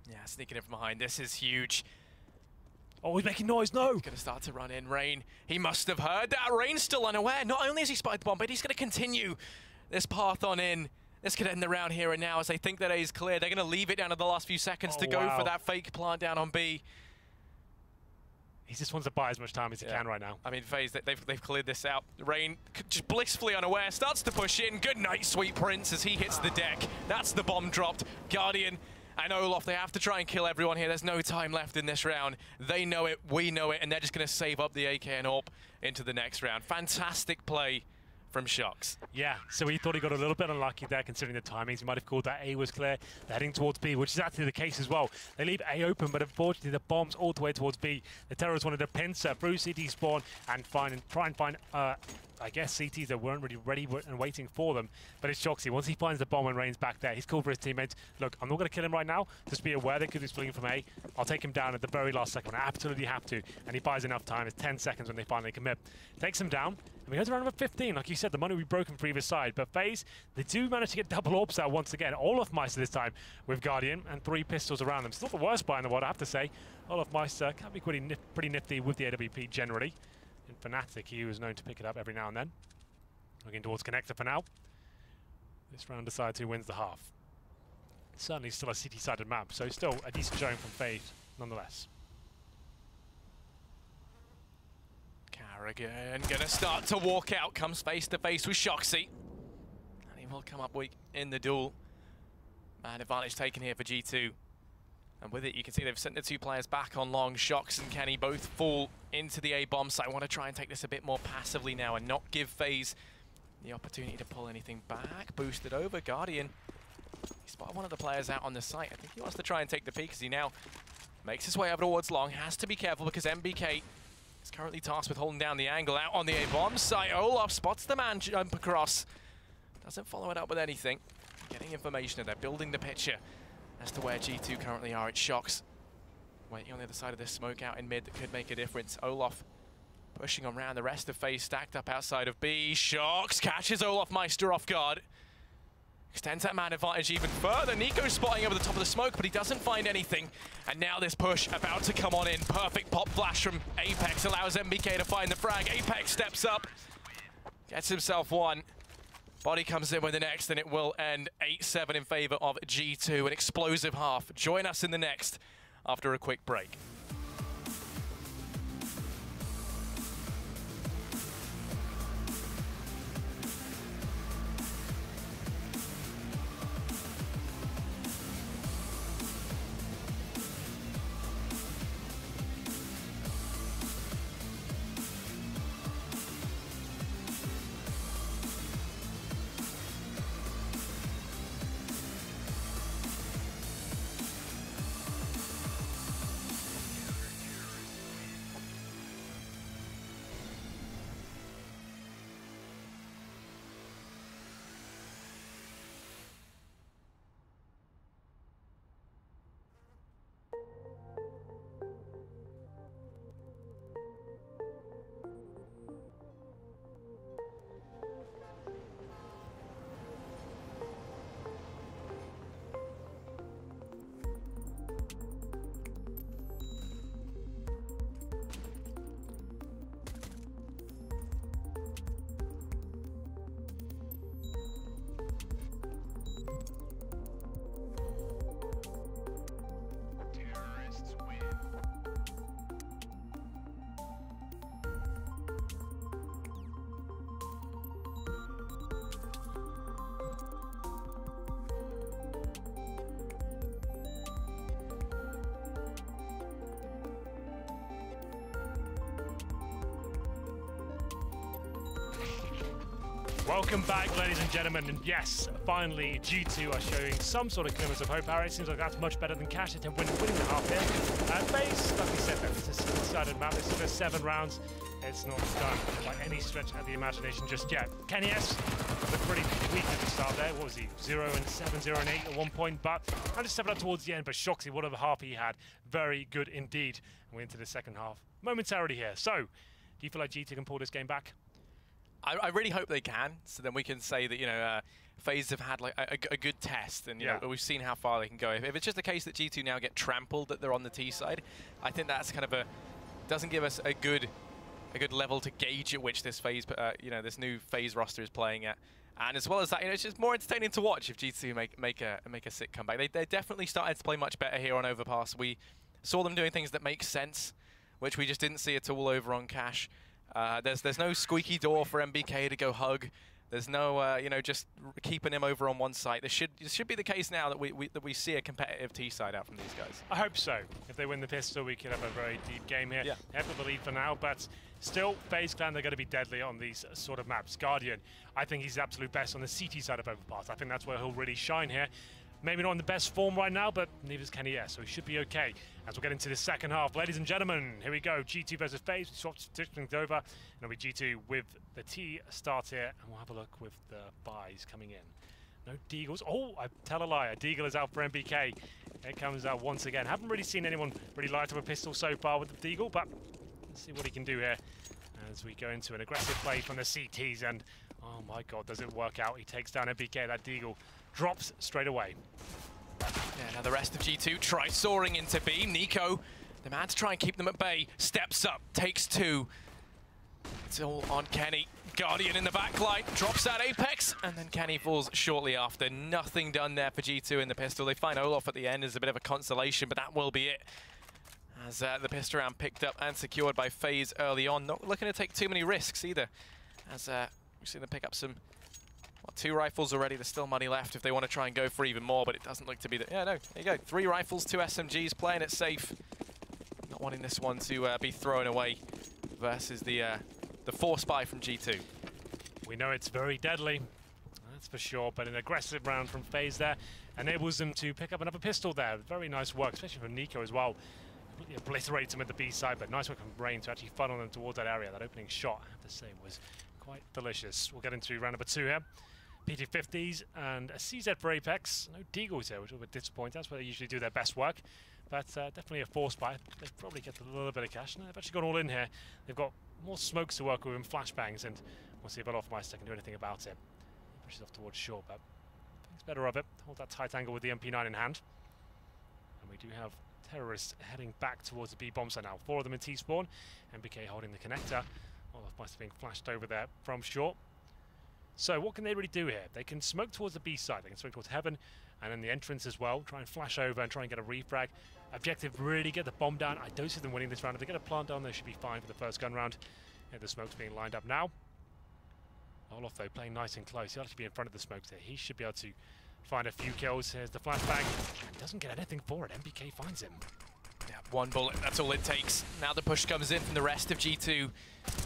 Yeah, sneaking in from behind. This is huge. Oh, he's making noise, no! He's going to start to run in. Rain, he must have heard that. Rain's still unaware. Not only has he spotted the bomb, but he's going to continue this path on in. This could end the round here and now as they think that A is clear. They're going to leave it down to the last few seconds to go for that fake plant down on B. He just wants to buy as much time as he can right now. I mean, FaZe, they've cleared this out. Rain, just blissfully unaware, starts to push in. Good night, Sweet Prince, as he hits the deck. That's the bomb dropped. Guardian and Olof, they have to try and kill everyone here. There's no time left in this round. They know it, we know it, and they're just going to save up the AK and AWP into the next round. Fantastic play from Shox. Yeah, so he thought he got a little bit unlucky there considering the timings. He might have called that A was clear. They're heading towards B, which is actually the case as well. They leave A open, but unfortunately the bomb's all the way towards B. The terrorists wanted to pincer through CT spawn and try and find I guess CTs that weren't really ready and waiting for them. But it's Shoxy. Once he finds the bomb and Rain's back there, he's called for his teammates. Look, I'm not going to kill him right now. Just be aware they could be splitting from A. I'll take him down at the very last second. I absolutely have to. And he buys enough time. It's 10 seconds when they finally commit. Takes him down. And we go to round number 15. Like you said, the money we broke from previous side. But FaZe, they do manage to get double AWPs out once again. Olaf Meister this time with Guardian and 3 pistols around them. It's not the worst buy in the world, I have to say. Olaf Meister can be pretty nifty with the AWP generally. In Fnatic, he was known to pick it up every now and then. Looking towards Connector for now. This round decides who wins the half. It's certainly still a CT-sided map, so still a decent showing from FaZe nonetheless. Carrigan gonna start to walk out, comes face to face with Shoxy. And he will come up weak in the duel. Man advantage taken here for G2. And with it, you can see they've sent the 2 players back on long. Shox and Kenny both fall into the A bomb site. I want to try and take this a bit more passively now and not give FaZe the opportunity to pull anything back. Boosted over, Guardian. He spotted one of the players out on the site. I think he wants to try and take the peak as he now makes his way over towards long. Has to be careful because MBK is currently tasked with holding down the angle out on the A bomb site. Olaf spots the man jump across. Doesn't follow it up with anything. Getting information, they're building the picture as to where G2 currently are. It's Shox waiting on the other side of this smoke out in mid that could make a difference. Olaf pushing on round. The rest of FaZe stacked up outside of B. Shox catches Olaf Meister off guard. Extends that man advantage even further. Nico spotting over the top of the smoke, but he doesn't find anything. And now this push about to come on in. Perfect pop flash from Apex allows MBK to find the frag. Apex steps up, gets himself one. Body comes in with the next, and it will end 8-7 in favor of G2. An explosive half. Join us in the next after a quick break. Welcome back, ladies and gentlemen, and yes, finally G2 are showing some sort of glimmers of hope. Harry, it seems like that's much better than Cash to winning the half here. FaZe, like we said, it's a single-sided map. It's been 7 rounds. It's not done by any stretch of the imagination just yet. Kenny S looked pretty weak at the start there. What was he? 0-7, 0-8 at one point, but I'm just stepping up towards the end. But Shoxy, what a half he had. Very good indeed. We're into the second half momentarily here. So, do you feel like G2 can pull this game back? I really hope they can, so then we can say that, you know, FaZe have had like a good test, and you know, we've seen how far they can go. If it's just the case that G2 now get trampled, that they're on the T side, I think that's kind of doesn't give us a good level to gauge at which this FaZe, you know, this new FaZe roster is playing at. And as well as that, you know, it's just more entertaining to watch if G2 make a sick comeback. They definitely started to play much better here on Overpass. We saw them doing things that make sense, which we just didn't see at all over on Cash. There's no squeaky door for MBK to go hug. There's no, you know, just keeping him over on one side. This should be the case now that we see a competitive T side out from these guys. I hope so. If they win the pistol, we could have a very deep game here. Yeah. They have the lead for now, but still, FaZe Clan, they're going to be deadly on these sort of maps. Guardian, I think he's the absolute best on the CT side of Overpass. I think that's where he'll really shine here. Maybe not in the best form right now, but neither is Kenny S, so he should be okay as we'll get into the second half. Ladies and gentlemen, here we go. G2 versus FaZe. We swapped things over, and it'll be G2 with the T start here, and we'll have a look with the buys coming in. No Deagles. Oh, I tell a lie. A Deagle is out for MBK. It comes out once again. Haven't really seen anyone really light up a pistol so far with the Deagle, but let's see what he can do here as we go into an aggressive play from the CTs, and oh my god, does it work out. He takes down MBK. That Deagle drops straight away. Yeah, now the rest of G2 try soaring into B. Nico, the man to try and keep them at bay, steps up, takes two. It's all on Kenny. Guardian in the backline, drops that Apex, and then Kenny falls shortly after. Nothing done there for G2 in the pistol. They find Olaf at the end as a bit of a consolation, but that will be it. As the pistol round picked up and secured by FaZe early on. Not looking to take too many risks either. As we've seen them pick up some, well, 2 rifles already. There's still money left if they want to try and go for even more, but it doesn't look to be the... Yeah, no, there you go. 3 rifles, 2 SMGs, playing it safe. Not wanting this one to be thrown away versus the force buy from G2. We know it's very deadly, that's for sure, but an aggressive round from FaZe there enables them to pick up another pistol there. Very nice work, especially from Nico as well. Completely obliterates him at the B side, but nice work from Rain to actually funnel them towards that area. That opening shot, I have to say, was quite delicious. We'll get into round number 2 here. PT50s and a CZ for Apex. No Deagles here, which is a bit disappointing. That's where they usually do their best work. But definitely a force buy. They probably get a little bit of cash. No, they've actually gone all in here. They've got more smokes to work with and flashbangs, and we'll see if Overpass can do anything about it. He pushes off towards short, but thinks better of it. Hold that tight angle with the MP9 in hand. And we do have terrorists heading back towards the B bomb site now. 4 of them in T-spawn. MBK holding the connector. Overpass being flashed over there from short. So what can they really do here? They can smoke towards the B side. They can smoke towards heaven, and then the entrance as well. Try and flash over and try and get a refrag. Objective, really get the bomb down. I don't see them winning this round. If they get a plant down, they should be fine for the first gun round. Yeah, the smoke's being lined up now. Olaf, though, playing nice and close. He'll actually be in front of the smokes there. He should be able to find a few kills. Here's the flashbang. Doesn't get anything for it. MBK finds him. Yeah, 1 bullet, that's all it takes. Now the push comes in from the rest of G2.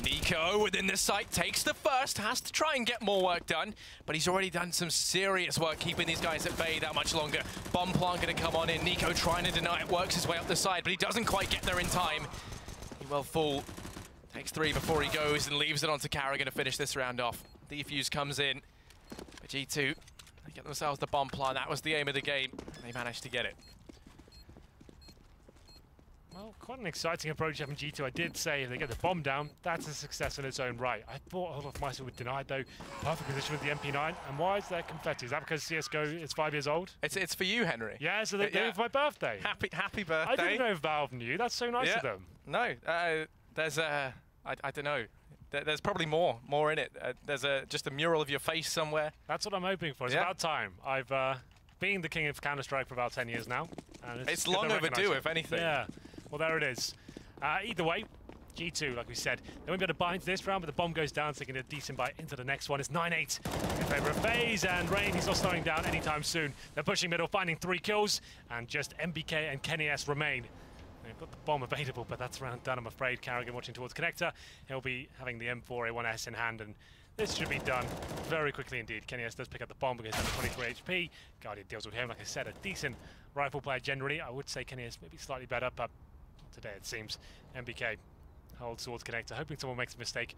Nico within the site takes the first, has to try and get more work done, but he's already done some serious work keeping these guys at bay that much longer. Bomb plant going to come on in. Nico trying to deny it, works his way up the side, but he doesn't quite get there in time. He will fall. Takes 3 before he goes and leaves it onto Carragher to finish this round off. Defuse comes in. But G2, they get themselves the bomb plant. That was the aim of the game. They managed to get it. Well, quite an exciting approach having G2. I did say if they get the bomb down, that's a success in its own right. I thought Olaf would deny it though. Perfect position with the MP9. And why is there confetti? Is that because CSGO is 5 years old? It's for you, Henry. Yeah, so they're doing it for my birthday. Happy birthday. I didn't know Valve knew. That's so nice of them. No, there's I don't know. There's probably more in it. There's just a mural of your face somewhere. That's what I'm hoping for. It's about time. I've been the king of Counter-Strike for about 10 years now. And it's long overdue, if anything. Yeah. Well, there it is. Either way, G2, like we said, they won't be able to buy into this round, but the bomb goes down, so they can get a decent buy into the next one. It's 9-8 in favor of FaZe, and Rain, he's not slowing down anytime soon. They're pushing middle, finding 3 kills, and just MBK and Kenny S remain. They've got the bomb available, but that's round done, I'm afraid. Carragher watching towards connector. He'll be having the M4A1S in hand, and this should be done very quickly indeed. Kenny S does pick up the bomb because he's under 23 HP. Guardian deals with him, like I said, a decent rifle player generally. I would say Kenny S maybe slightly better, but today it seems. MBK holds towards connector, hoping someone makes a mistake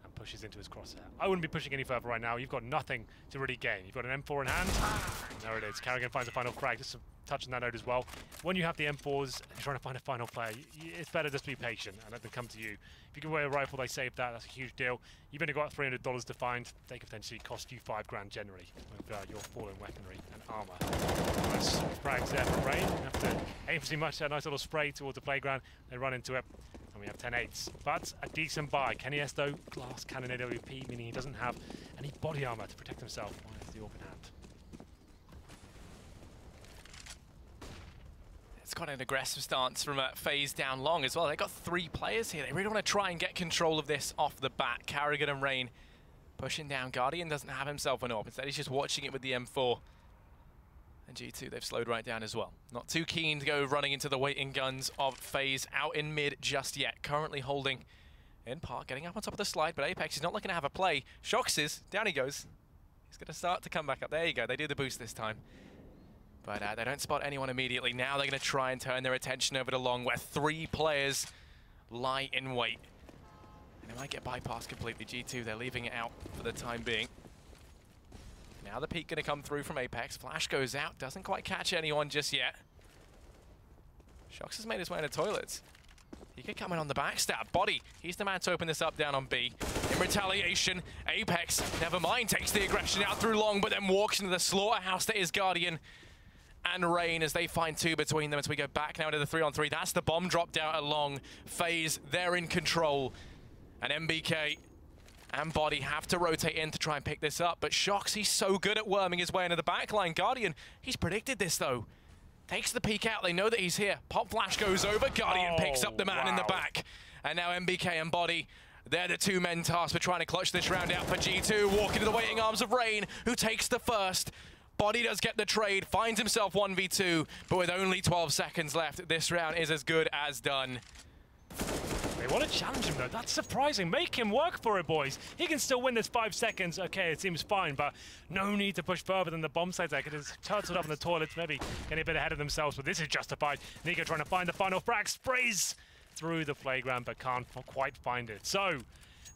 and pushes into his crosshair. I wouldn't be pushing any further right now. You've got nothing to really gain. You've got an M4 in hand. And there it is. Carragher finds the final frag. Just a touch on that note as well. When you have the M4s and you're trying to find a final player, it's better just to be patient and let them come to you. If you give away a rifle, they save that. That's a huge deal. You've only got $300 to find. They could potentially cost you $5 grand generally with your fallen weaponry and armor. Nice frags there from Rain. You have to aim for too much. A nice little spray towards the playground. They run into it. And we have 10-8s. But a decent buy. Kenny S, though, glass cannon AWP, meaning he doesn't have any body armor to protect himself. Why is the open hand? It's got an aggressive stance from FaZe down long as well. They got 3 players here. They really want to try and get control of this off the bat. Carrigan and Rain pushing down. Guardian doesn't have himself an AWP. Instead, he's just watching it with the M4. And G2, they've slowed right down as well. Not too keen to go running into the waiting guns of FaZe out in mid just yet. Currently holding in park, getting up on top of the slide, but Apex is not looking to have a play. Shox is, down he goes. He's going to start to come back up. There you go, they do the boost this time. But they don't spot anyone immediately. Now they're going to try and turn their attention over to long, where 3 players lie in wait. And they might get bypassed completely. G2, they're leaving it out for the time being. Now the peek going to come through from Apex. Flash goes out, doesn't quite catch anyone just yet. Shox has made his way into toilets. He could come in on the backstab. Body, he's the man to open this up down on B. In retaliation, Apex, never mind, takes the aggression out through long, but then walks into the slaughterhouse that is Guardian and Rain as they find 2 between them as we go back now into the 3-on-3. That's the bomb dropped out along. FaZe, they're in control. And MBK and Body have to rotate in to try and pick this up, but Shox, he's so good at worming his way into the backline. Guardian, he's predicted this though. Takes the peek out, they know that he's here. Pop flash goes over, Guardian picks up the man in the back. And now MBK and Body, they're the 2 men tasked for trying to clutch this round out for G2. Walk into the waiting arms of Rain, who takes the first. Body does get the trade, finds himself 1v2, but with only 12 seconds left, this round is as good as done. They want to challenge him, though. That's surprising. Make him work for it, boys. He can still win this 5 seconds. Okay, it seems fine, but no need to push further than the bomb sites. They could have turtled up in the toilets, maybe getting a bit ahead of themselves, but this is justified. Nico trying to find the final frag. Sprays through the playground, but can't quite find it. So,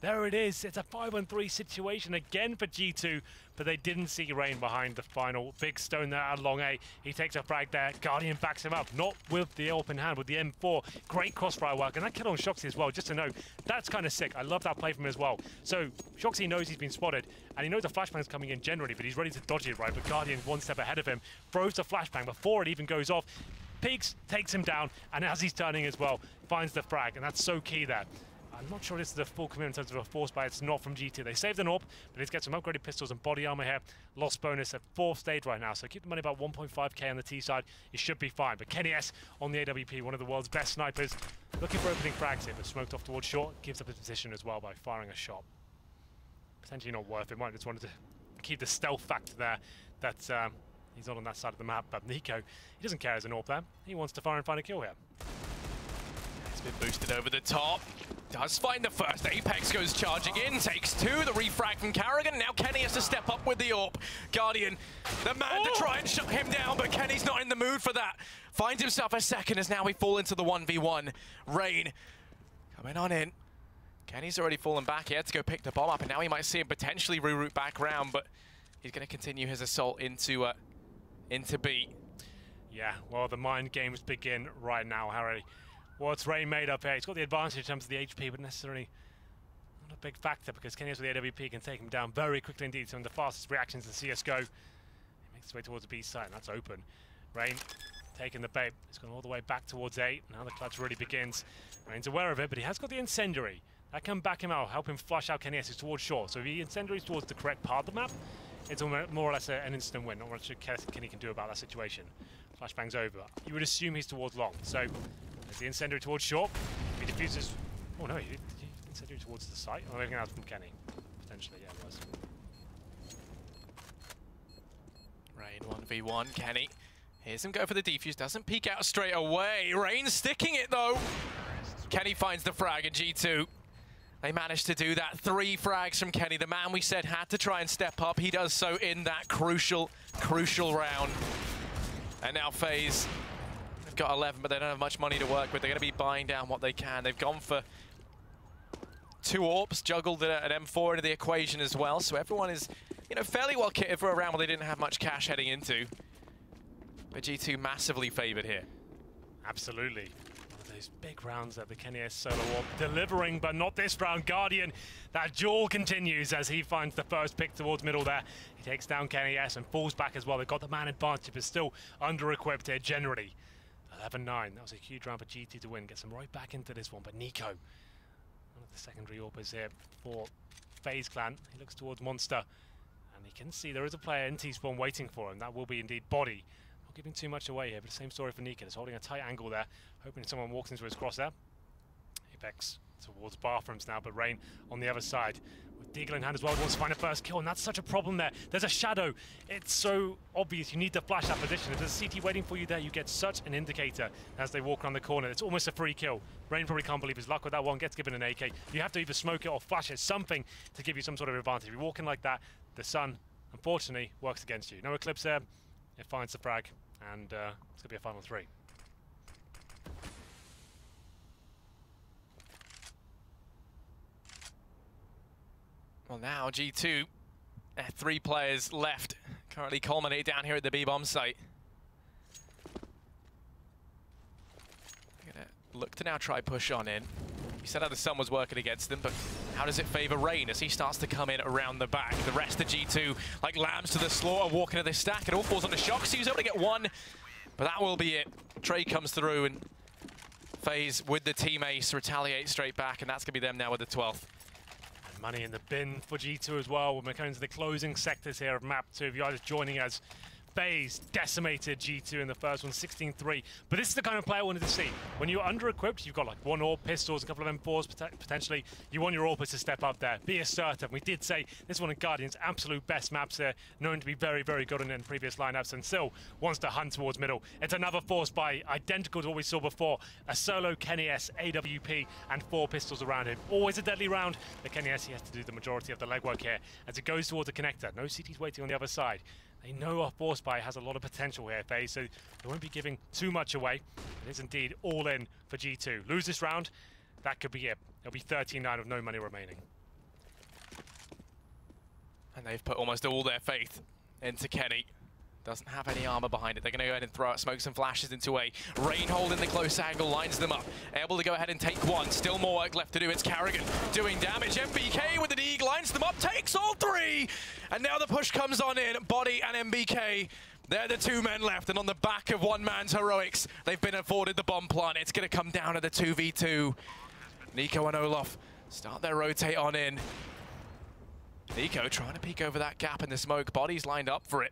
there it is. It's a 5-on-3 situation again for G2, but they didn't see Rain behind the final. Big stone there at long A. He takes a frag there. Guardian backs him up, not with the open hand, with the M4. Great crossfire work, and that kill on Shoxy as well, just to know. That's kind of sick. I love that play from him as well. So, Shoxy knows he's been spotted, and he knows the flashbang's coming in generally, but he's ready to dodge it, right? But Guardian 1 step ahead of him, throws the flashbang before it even goes off. Peeks, takes him down, and as he's turning as well, finds the frag, and that's so key there. I'm not sure this is a full commitment in terms of a force buy. It's not from G2. They saved an AWP, but he's got some upgraded pistols and body armor here. Lost bonus at 4th stage right now, so keep the money about 1.5k on the T side. It should be fine. But Kenny S on the AWP, one of the world's best snipers, looking for opening frags here, but smoked off towards short. Gives up his position as well by firing a shot. Potentially not worth it. Might just wanted to keep the stealth factor there that he's not on that side of the map. But Nico, he doesn't care as an AWP there. He wants to fire and find a kill here. It's been boosted over the top. Does find the first. Apex goes charging in, takes 2. The refrag from Carrigan. Now Kenny has to step up with the AWP. Guardian, the man to try and shut him down, but Kenny's not in the mood for that. Finds himself a second as now we fall into the 1v1. Rain coming on in. Kenny's already fallen back. He had to go pick the bomb up, and now he might see him potentially reroute back round, but he's going to continue his assault into B. Yeah, well, the mind games begin right now, Harry. What's Rain made up here? He's got the advantage in terms of the HP, but necessarily not a big factor because Kenny with the AWP can take him down very quickly indeed. Some of the fastest reactions in CSGO. He makes his way towards the B side, and that's open. Rain taking the bait. He's gone all the way back towards A. Now the clutch really begins. Rain's aware of it, but he has got the incendiary. That can back him out, help him flush out Kenny S towards short. So if he incendiaries towards the correct part of the map, it's more or less an instant win. Not much Kenny can do about that situation. Flashbang's over. You would assume he's towards long. So there's the incendiary towards short. If he defuses... Oh no, he incendiary towards the site. Oh, everything else from Kenny. Potentially, yeah, it was. Rain 1v1, Kenny. Here's him go for the defuse, doesn't peek out straight away. Rain sticking it though. Kenny finds the frag in G2. They managed to do that. 3 frags from Kenny, the man we said had to try and step up. He does so in that crucial round. And now FaZe, they've got 11, but they don't have much money to work with. They're going to be buying down what they can. They've gone for 2 AWPs, juggled an M4 into the equation as well. So everyone is, you know, fairly well kitted for a round where they didn't have much cash heading into. But G2 massively favored here. Absolutely. One of those big rounds that the KNS solo warp delivering, but not this round. Guardian, that duel continues as he finds the first pick towards middle there. He takes down KNS and falls back as well. They've got the man advantage, but still under-equipped here generally. 11-9. That was a huge round for G2 to win. Gets them right back into this one. But Nico, one of the secondary AWPers here for FaZe Clan. He looks towards Monster. And he can see there is a player in T-spawn waiting for him. That will be indeed Body. Not giving too much away here, but the same story for Nico. He's holding a tight angle there, hoping someone walks into his cross there. Apex towards bathrooms now, but Rain on the other side. With Deagle in hand as well, wants to find a first kill, and that's such a problem there. There's a shadow. It's so obvious. You need to flash that position. If there's a CT waiting for you there, you get such an indicator as they walk around the corner. It's almost a free kill. Rain probably can't believe his luck with that one. Gets given an AK. You have to either smoke it or flash it, something to give you some sort of advantage. If you walk in like that, the sun, unfortunately, works against you. No Eclipse there. It finds the frag, and it's going to be a final 3. Well, now G2, 3 players left, currently culminated down here at the B-bomb site. Gonna look to now try push on in. You said how the sun was working against them, but how does it favor Rain as he starts to come in around the back? The rest of G2, like lambs to the slaughter, walking to this stack. It all falls on the shock, so he was able to get one, but that will be it. Trey comes through, and FaZe with the team ace retaliate straight back, and that's going to be them now with the 12th. Money in the bin for G2 as well. We're going into the closing sectors here of map 2. If you are just joining us, FaZe decimated G2 in the first one, 16-3. But this is the kind of player I wanted to see. When you're under-equipped, you've got like 1 AWP, pistols, a couple of M4s potentially. You want your AWPers to step up there, be assertive. We did say this one of Guardian's absolute best maps here, known to be very, very good in previous lineups, and still wants to hunt towards middle. It's another force by identical to what we saw before. A solo Kenny S, AWP, and 4 pistols around him. Always a deadly round. The Kenny S, he has to do the majority of the legwork here as it goes towards the connector. No CTs waiting on the other side. They know our force buy has a lot of potential here, FaZe, so they won't be giving too much away. It is indeed all in for G2. Lose this round, that could be it. It'll be 13-9 with no money remaining. And they've put almost all their faith into Kenny. Doesn't have any armor behind it. They're going to go ahead and throw out smoke some flashes into A. Rain holding the close angle, lines them up. Able to go ahead and take one. Still more work left to do. It's Carrigan doing damage. MBK with the Deagle lines them up, takes all 3. And now the push comes on in. Body and MBK. They're the 2 men left. And on the back of one man's heroics, they've been afforded the bomb plant. It's going to come down to the 2v2. Nico and Olaf start their rotate on in. Nico trying to peek over that gap in the smoke. Body's lined up for it.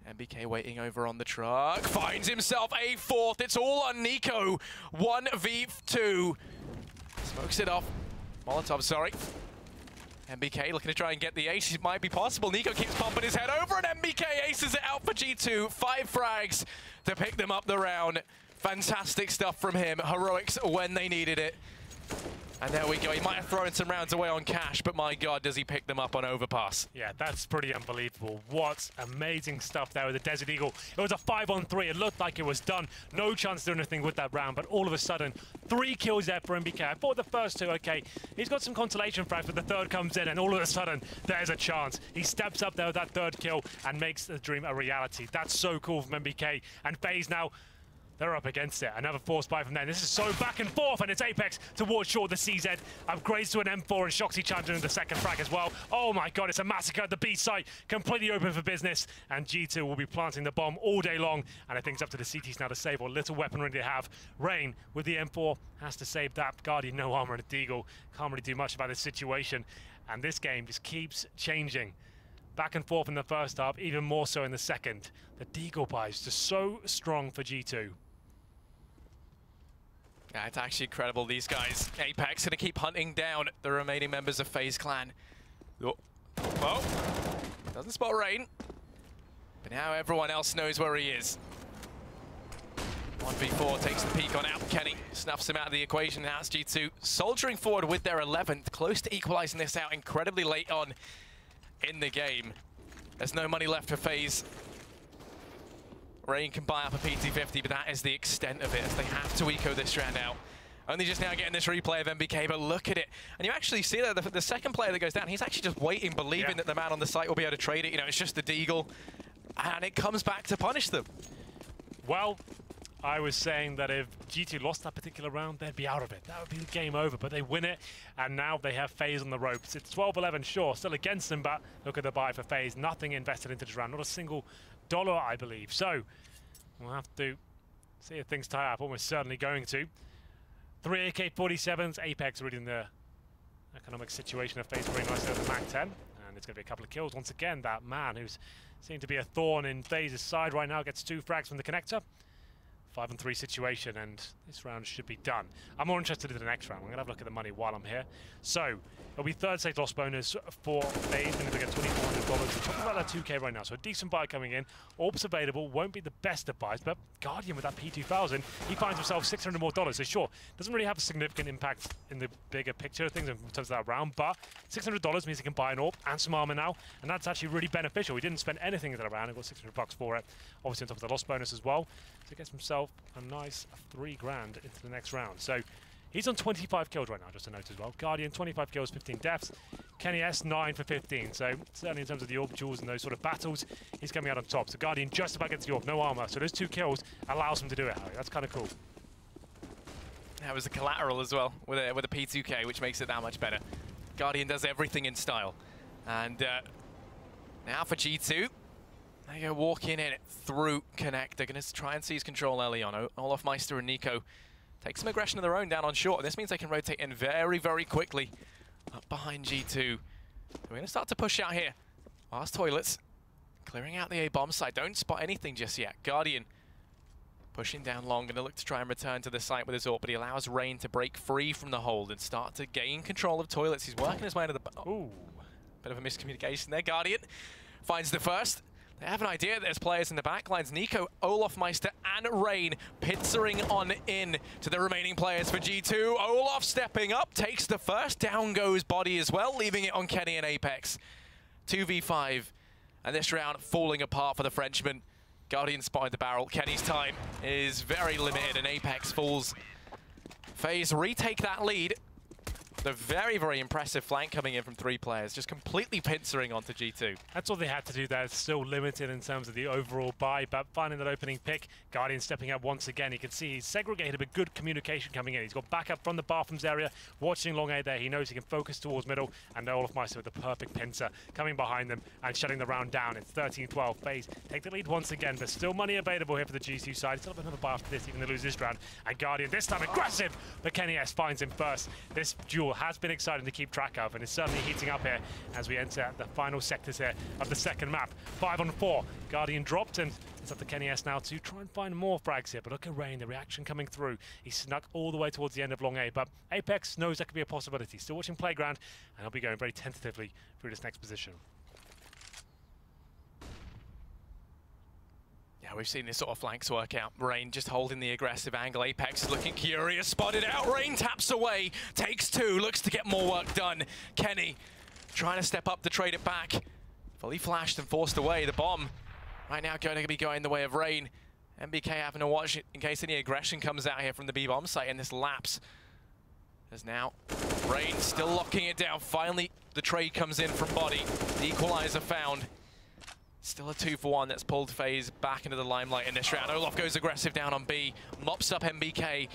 MBK waiting over on the truck, finds himself a 4th. It's all on Nico. 1v2. Smokes it off. Molotov, sorry. MBK looking to try and get the ace. It might be possible. Nico keeps pumping his head over, and MBK aces it out for G2. 5 frags to pick them up the round. Fantastic stuff from him. Heroics when they needed it. And there we go. He might have thrown some rounds away on Cash, but my God, does he pick them up on Overpass. Yeah, that's pretty unbelievable. What amazing stuff there with the Desert Eagle. It was a 5-on-3. It looked like it was done. No chance to do anything with that round, but all of a sudden, 3 kills there for MBK. I thought the first 2, okay, he's got some consolation frags, but the 3rd comes in, and all of a sudden, there's a chance. He steps up there with that 3rd kill and makes the dream a reality. That's so cool from MBK. And FaZe now, they're up against it. Another force buy from there. This is so back and forth, and it's Apex towards short. The CZ upgrades to an M4, and Shoxy chimes in the 2nd frag as well. Oh my God, it's a massacre at the B site. Completely open for business, and G2 will be planting the bomb all day long. And I think it's up to the CTs now to save what little weaponry they have. Rain with the M4 has to save that. Guardian, no armor, and a Deagle. Can't really do much about this situation. And this game just keeps changing. Back and forth in the first half, even more so in the second. The Deagle buy is just so strong for G2. Yeah, it's actually incredible. These guys, Apex, going to keep hunting down the remaining members of FaZe Clan. Oh, doesn't spot Rain. But now everyone else knows where he is. 1v4 takes the peek on out. Kenny snuffs him out of the equation. Now it's G2 soldiering forward with their 11th. Close to equalizing this out incredibly late on in the game. There's no money left for FaZe. Rain can buy up a PT50, but that is the extent of it, as they have to eco this round out. Only just now getting this replay of MBK, but look at it. And you actually see that the 2nd player that goes down, he's actually just waiting, believing that the man on the site will be able to trade it. You know, it's just the Deagle, and it comes back to punish them. Well, I was saying that if G2 lost that particular round, they'd be out of it. That would be the game over, but they win it, and now they have FaZe on the ropes. It's 12-11, sure, still against them, but look at the buy for FaZe. Nothing invested into this round, not a single dollar, I believe. So, we'll have to see if things tie up. Almost certainly going to. 3 AK-47s, Apex reading the economic situation of FaZe very nicely at the MAC-10. And it's going to be a couple of kills. Once again, that man who's seemed to be a thorn in FaZe's side right now gets 2 frags from the connector. 5-on-3 situation, and this round should be done. I'm more interested in the next round. I'm going to have a look at the money while I'm here. So, it'll be third stage loss bonus for FaZe, and they get $2,400. We're talking about that 2K right now, so a decent buy coming in. Orbs available, won't be the best of buys, but Guardian with that P2000, he finds himself $600 more. So sure, doesn't really have a significant impact in the bigger picture of things in terms of that round, but $600 means he can buy an Orb and some armor now, and that's actually really beneficial. He didn't spend anything in that round, and got $600 for it. Obviously on top of the loss bonus as well. So he gets himself a nice $3 grand into the next round. So he's on 25 kills right now, just a note as well. Guardian, 25 kills, 15 deaths. Kenny S, 9 for 15. So certainly in terms of the Orb duels and those sort of battles, he's coming out on top. So Guardian just about gets the Orb, no armor. So those 2 kills allows him to do it, Harry. That's kind of cool. That was the collateral as well with a P2K, which makes it that much better. Guardian does everything in style. And now for G2. They go walking in through Connect. They're going to try and seize control early on. Olaf Meister and Nico take some aggression of their own down on short. And this means they can rotate in very, very quickly up behind G2. We're going to start to push out here. Last Toilets clearing out the A-bomb site. Don't spot anything just yet. Guardian pushing down long. Going to look to try and return to the site with his ult, but he allows Rain to break free from the hold and start to gain control of Toilets. He's working his way to the... Ooh, bit of a miscommunication there. Guardian finds the first. They have an idea that there's players in the backlines. Nico, Olaf Meister, and Rain pincering on in to the remaining players for G2. Olaf stepping up, takes the first. Down goes Body as well, leaving it on Kenny and Apex. 2v5, and this round falling apart for the Frenchman. Guardian spotted the barrel. Kenny's time is very limited, and Apex falls. FaZe retake that lead. The very, very impressive flank coming in from 3 players, just completely pincering onto G2. That's all they had to do there. It's still limited in terms of the overall buy, but finding that opening pick, Guardian stepping up once again. You can see he's segregated, but good communication coming in. He's got backup from the bathrooms area, watching long A there. He knows he can focus towards middle, and Olaf Meister with the perfect pincer coming behind them and shutting the round down. It's 13-12. FaZe take the lead once again, but still money available here for the G2 side. Still have another buy after this, even to lose this round. And Guardian this time aggressive, but Kenny S finds him first. This duel has been exciting to keep track of, and it's certainly heating up here as we enter the final sectors here of the second map. 5-on-4. Guardian dropped, and it's up to Kenny S now to try and find more frags here. But look at Rain, the reaction coming through. He snuck all the way towards the end of long A, but Apex knows that could be a possibility. Still watching Playground, and he'll be going very tentatively through this next position. Yeah, we've seen this sort of flanks work out. Rain just holding the aggressive angle. Apex is looking curious, spotted out. Rain taps away, takes 2, looks to get more work done. Kenny trying to step up to trade it back. Fully flashed and forced away. The bomb right now going to be going the way of Rain. MBK having to watch it in case any aggression comes out here from the B-bomb site in this lapse. As now Rain still locking it down. Finally, the trade comes in from Body. The equalizer found. Still a 2-for-1 that's pulled FaZe back into the limelight in this round. Olaf goes aggressive down on B, mops up MBK,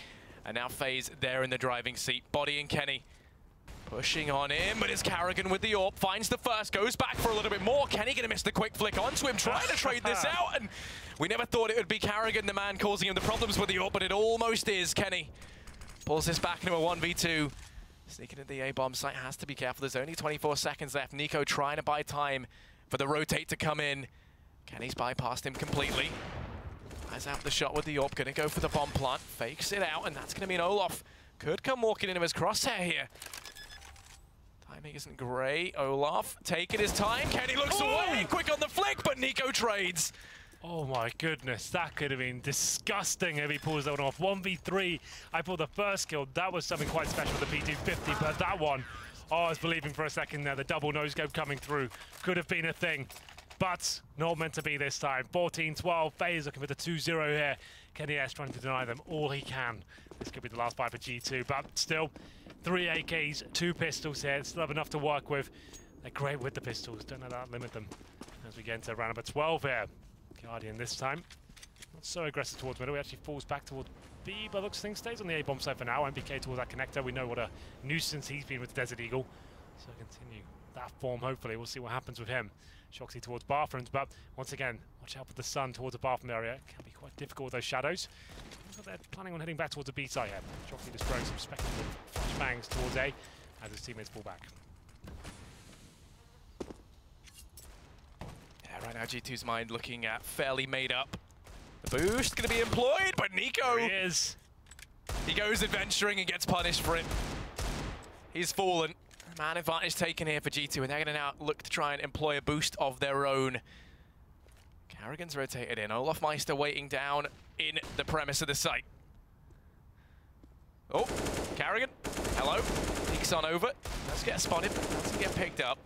and now FaZe there in the driving seat. Body and Kenny pushing on in, but it's Carrigan with the AWP, finds the first, goes back for a little bit more. Kenny gonna miss the quick flick onto him, trying to trade this out, and we never thought it would be Carrigan, the man causing him the problems with the AWP, but it almost is. Kenny pulls this back into a 1v2. Sneaking into the A-bomb site, has to be careful. There's only 24 seconds left. Nico trying to buy time for the rotate to come in. Kenny's bypassed him completely. Eyes out the shot with the AWP, gonna go for the bomb plant, fakes it out, and that's gonna mean Olaf could come walking into his crosshair here. Timing isn't great. Olaf taking his time. Kenny looks away, quick on the flick, but Nico trades. Oh my goodness, that could have been disgusting if he pulls that one off. 1v3, I pulled the first kill. That was something quite special with the P250, but that one, oh, I was believing for a second there. The double nosego coming through could have been a thing, but not meant to be this time. 14-12, FaZe looking for the 2-0 here. Kenny S trying to deny them all he can. This could be the last fight for G2, but still, 3 AKs, 2 pistols here. Still have enough to work with. They're great with the pistols, don't let that limit them. As we get into round number 12 here. Guardian this time. Not so aggressive towards middle. He actually falls back towards B, but looks things stays on the A bomb side for now. MBK towards that connector. We know what a nuisance he's been with Desert Eagle. So continue that form, hopefully. We'll see what happens with him. Shoxy towards bathrooms, but once again, watch out with the sun towards the bathroom area. It can be quite difficult with those shadows. But they're planning on heading back towards the B side here. Shoxy just throwing some speculative flashbangs towards A as his teammates fall back. Yeah, right now G2's mind looking at fairly made up. The boost going to be employed, but Nico, There he is. He goes adventuring and gets punished for it. He's fallen. Man advantage taken here for G2, and they're going to now look to try and employ a boost of their own. Carrigan's rotated in. Olaf Meister waiting down in the premise of the site. Oh, Carrigan. Hello. Peeks on over. Does get spotted, but doesn't get picked up.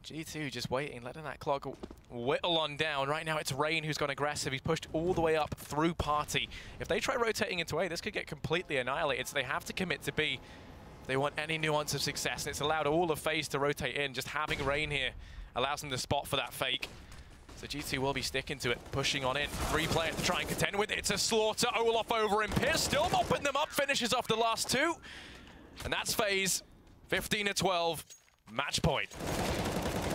G2 just waiting, letting that clock whittle on down. Right now it's Rain who's gone aggressive. He's pushed all the way up through Party. If they try rotating into A, this could get completely annihilated, so they have to commit to B if they want any nuance of success. And it's allowed all of FaZe to rotate in. Just having Rain here allows them to spot for that fake. So G2 will be sticking to it, pushing on in. 3 players to try and contend with. It's a slaughter. Olaf over in Piss, still mopping them up, finishes off the last 2. And that's FaZe, 15-12, match point.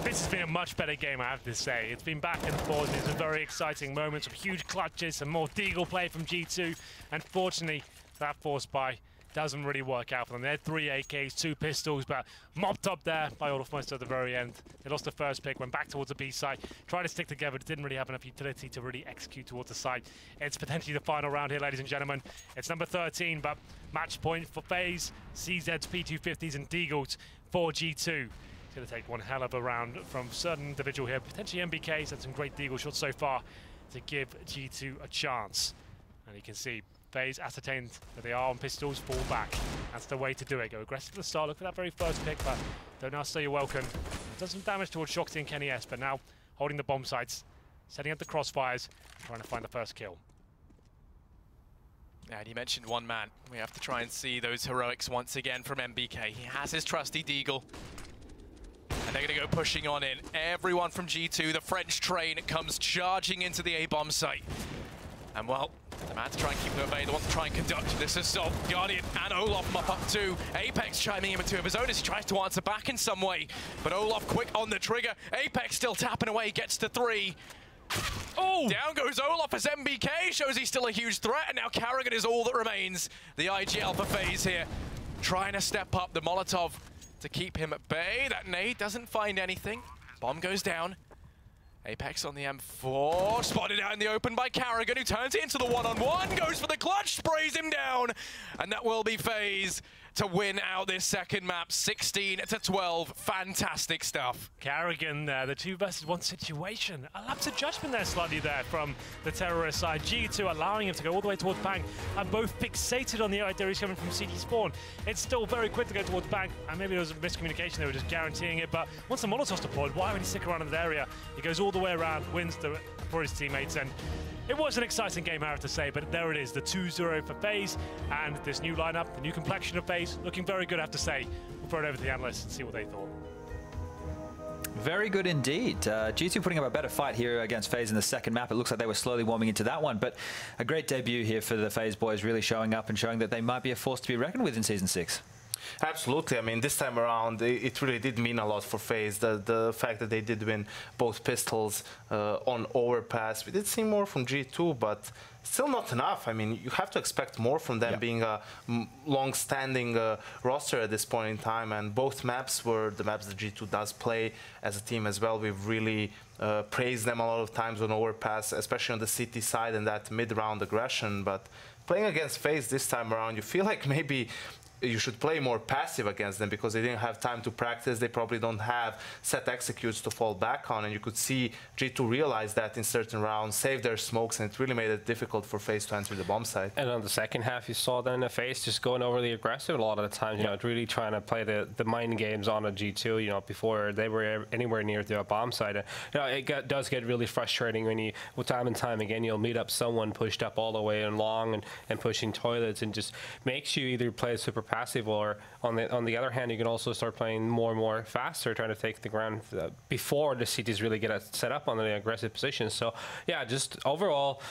This has been a much better game, I have to say. It's been back and forth. There's some very exciting moments, some huge clutches, some more Deagle play from G2. Unfortunately, that force buy doesn't really work out for them. They had 3 AKs, 2 pistols, but mopped up there by Olaf Meister at the very end. They lost the first pick, went back towards the B side, tried to stick together, but didn't really have enough utility to really execute towards the side. It's potentially the final round here, ladies and gentlemen. It's number 13, but match point for FaZe, CZ's P250s and Deagles for G2. Going to take one hell of a round from certain individual here. Potentially MBK's had some great Deagle shots so far to give G2 a chance. And you can see FaZe ascertained that they are on pistols, fall back. That's the way to do it. Go aggressive at the start. Look for that very first pick, but don't now say you're welcome. Does some damage towards Shoxy and Kenny S, but now holding the bomb sites, setting up the crossfires, trying to find the first kill. Yeah, and you mentioned one man. We have to try and see those heroics once again from MBK. He has his trusty Deagle. And they're going to go pushing on in. Everyone from G2, the French train, comes charging into the A-bomb site. And well, the man to try and keep them at bay, the one to try and conduct this assault. Guardian and Olaf mop up too. Apex chiming in with 2 of his own as he tries to answer back in some way. But Olaf quick on the trigger. Apex still tapping away, gets to 3. Oh! Down goes Olaf as MBK shows he's still a huge threat, and now Carrigan is all that remains. The IGL for FaZe here, trying to step up the Molotov to keep him at bay. That nade doesn't find anything. Bomb goes down. Apex on the M4, spotted out in the open by Carrigan, who turns it into the one-on-one, goes for the clutch, sprays him down, and that will be FaZe to win out this second map, 16-12. Fantastic stuff. Carrigan there, the 2 versus 1 situation. A lapse of judgment there slightly there from the terrorist side. G2 allowing him to go all the way towards Bang, and both fixated on the idea he's coming from CD spawn. It's still very quick to go towards Bang, and maybe there was a miscommunication, they were just guaranteeing it, but once the Molotov's deployed, why would he stick around in that area? He goes all the way around, wins for his teammates, and it was an exciting game, I have to say, but there it is, the 2-0 for FaZe, and this new lineup, the new complexion of FaZe, looking very good, I have to say. We'll throw it over to the analysts and see what they thought. Very good indeed. G2 putting up a better fight here against FaZe in the second map. It looks like they were slowly warming into that one, but a great debut here for the FaZe boys, really showing up and showing that they might be a force to be reckoned with in Season 6. Absolutely. I mean, this time around, it really did mean a lot for FaZe. The fact that they did win both pistols on Overpass. We did see more from G2, but still not enough. I mean, you have to expect more from them, being a long-standing roster at this point in time. And both maps were the maps that G2 does play as a team as well. We've really praised them a lot of times on Overpass, especially on the city side and that mid-round aggression. But playing against FaZe this time around, you feel like maybe you should play more passive against them because they didn't have time to practice. They probably don't have set executes to fall back on, and you could see G2 realize that in certain rounds, save their smokes, and it really made it difficult for FaZe to enter the bomb site. And on the second half, you saw then the FaZe just going overly aggressive a lot of the times, you know, really trying to play the mind games on a G2, you know, before they were anywhere near the bomb site. And, you know, it does get really frustrating when you, time and time again, you'll meet up someone pushed up all the way and long and pushing toilets, and just makes you either play super passive, or on the other hand, you can also start playing more and more faster, trying to take the ground before the cities really get set up on the aggressive positions. So yeah, just overall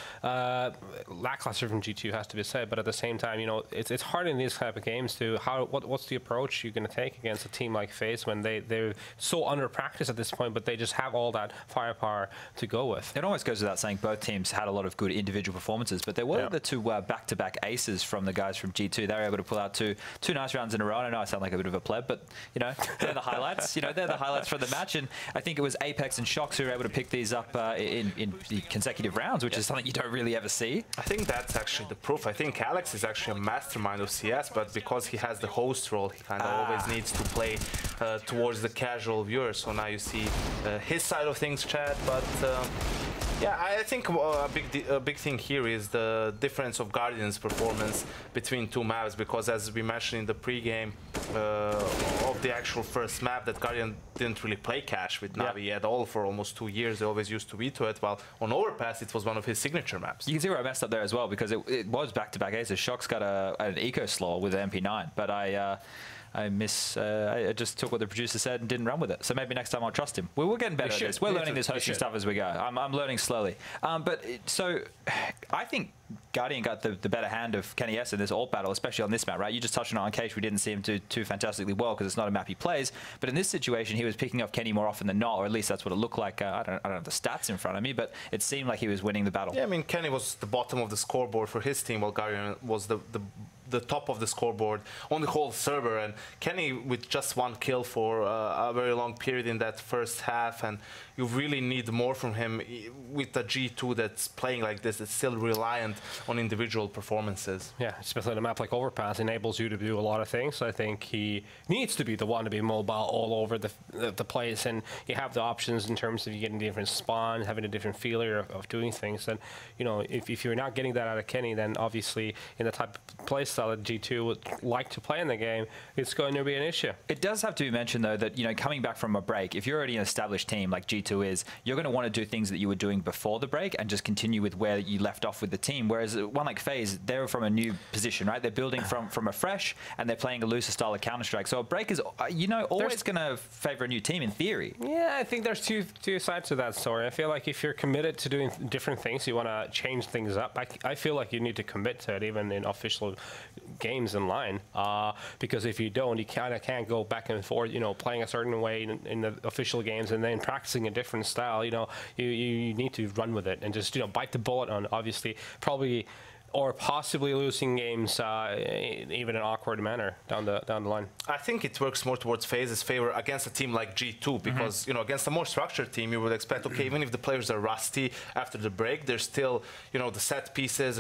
lackluster from G2 has to be said. But at the same time, you know, it's hard in these type of games to what's the approach you're going to take against a team like FaZe when they're so under practice at this point, but they just have all that firepower to go with. It almost goes without saying both teams had a lot of good individual performances, but there were the two back-to-back aces from the guys from G2. They were able to pull out two nice rounds in a row. I know I sound like a bit of a pleb, but you know, they're the highlights. You know, they're the highlights from the match, and I think it was Apex and Shox who were able to pick these up in the consecutive rounds, which is something you don't really ever see. I think that's actually the proof. I think Alex is actually a mastermind of CS, but because he has the host role, he kind of always needs to play towards the casual viewer. So now you see his side of things, Chad, but yeah, I think a big thing here is the difference of Guardian's performance between two maps, because as we mentioned in the pre-game of the actual first map, that Guardian didn't really play cash with Navi at all for almost 2 years. They always used to veto it, while on Overpass it was one of his signature maps. You can see where I messed up there as well, because it was back-to-back aces. Shox got an eco slaw with an MP9, but I just took what the producer said and didn't run with it. So maybe next time I'll trust him. We're getting better at this. We're learning this hosting stuff as we go. I'm learning slowly. So I think Guardian got the better hand of Kenny S in this ult battle, especially on this map, right? You just touched on Cage. We didn't see him do too fantastically well because it's not a map he plays. But in this situation, he was picking off Kenny more often than not, or at least that's what it looked like. I don't have the stats in front of me, but it seemed like he was winning the battle. Yeah, I mean, Kenny was the bottom of the scoreboard for his team, while Guardian was the top of the scoreboard on the whole server. And Kenny with just 1 kill for a very long period in that first half, and you really need more from him with the G2 that's playing like this. It's still reliant on individual performances. Yeah, especially on a map like Overpass enables you to do a lot of things. So I think he needs to be the one to be mobile all over the place, and you have the options in terms of you getting different spawns, having a different feeler of doing things. And you know, if you're not getting that out of Kenny, then obviously in the type of play style that G2 would like to play in the game, it's going to be an issue. It does have to be mentioned though that, you know, coming back from a break, if you're already an established team like G2 is, you're going to want to do things that you were doing before the break and just continue with where you left off with the team. Whereas one like FaZe, they're from a new position, right? They're building from a fresh, and they're playing a looser style of Counter-Strike. So a break is, you know, always going to favor a new team in theory. Yeah, I think there's two sides to that story. I feel like if you're committed to doing different things, you want to change things up. I feel like you need to commit to it even in official games in line, because if you don't, you kind of can't go back and forth, you know, playing a certain way in the official games and then practicing a different style. You know, you need to run with it and just, you know, bite the bullet on, obviously, probably or possibly losing games even in an awkward manner down the line. I think it works more towards FaZe's favor against a team like G2, because you know, against a more structured team, you would expect, okay, even if the players are rusty after the break, there's still, you know, the set pieces,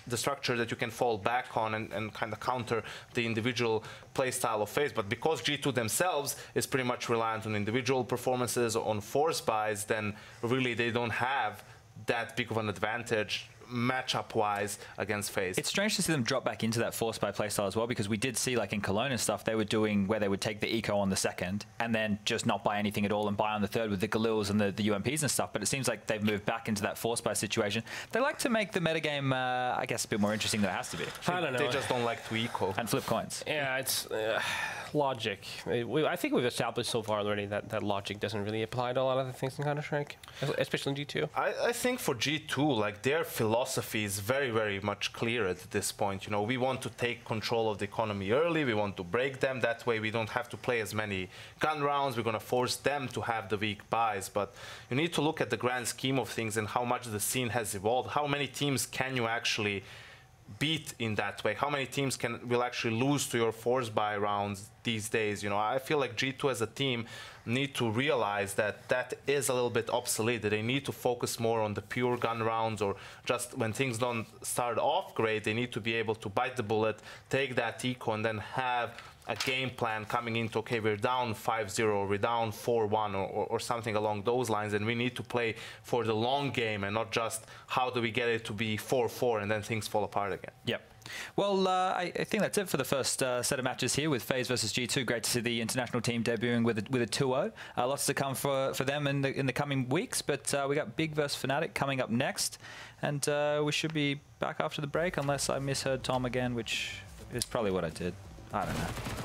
the structure that you can fall back on and kind of counter the individual play style of FaZe. But because G2 themselves is pretty much reliant on individual performances, on force buys, then really they don't have that big of an advantage matchup-wise against FaZe. It's strange to see them drop back into that force by playstyle as well, because we did see, like in Cologne and stuff, they were doing where they would take the eco on the second and then just not buy anything at all and buy on the third with the Galils and the UMPs and stuff. But it seems like they've moved back into that force by situation. They like to make the metagame, I guess, a bit more interesting than it has to be. I don't know. They just don't like to eco. And flip coins. Yeah, it's logic. I think we've established so far already that logic doesn't really apply to a lot of the things in Counter-Strike, especially in G2. I think for G2, like, their philosophy is very, very much clear at this point. You know, we want to take control of the economy early. We want to break them. That way we don't have to play as many gun rounds. We're going to force them to have the weak buys. But you need to look at the grand scheme of things and how much the scene has evolved. How many teams can you actually beat in that way? How many teams will actually lose to your force buy rounds these days? You know, I feel like G2 as a team need to realize that is a little bit obsolete, that they need to focus more on the pure gun rounds, or just when things don't start off great, they need to be able to bite the bullet, take that eco, and then have a game plan coming into, okay, we're down 5-0, or we're down 4-1, or something along those lines, and we need to play for the long game and not just how do we get it to be 4-4 and then things fall apart again. Yep. Well, I think that's it for the first set of matches here with FaZe versus G2. Great to see the international team debuting with a 2-0. Lots to come for them in the coming weeks, but we got Big vs Fnatic coming up next, and we should be back after the break, unless I misheard Tom again, which is probably what I did. I don't know.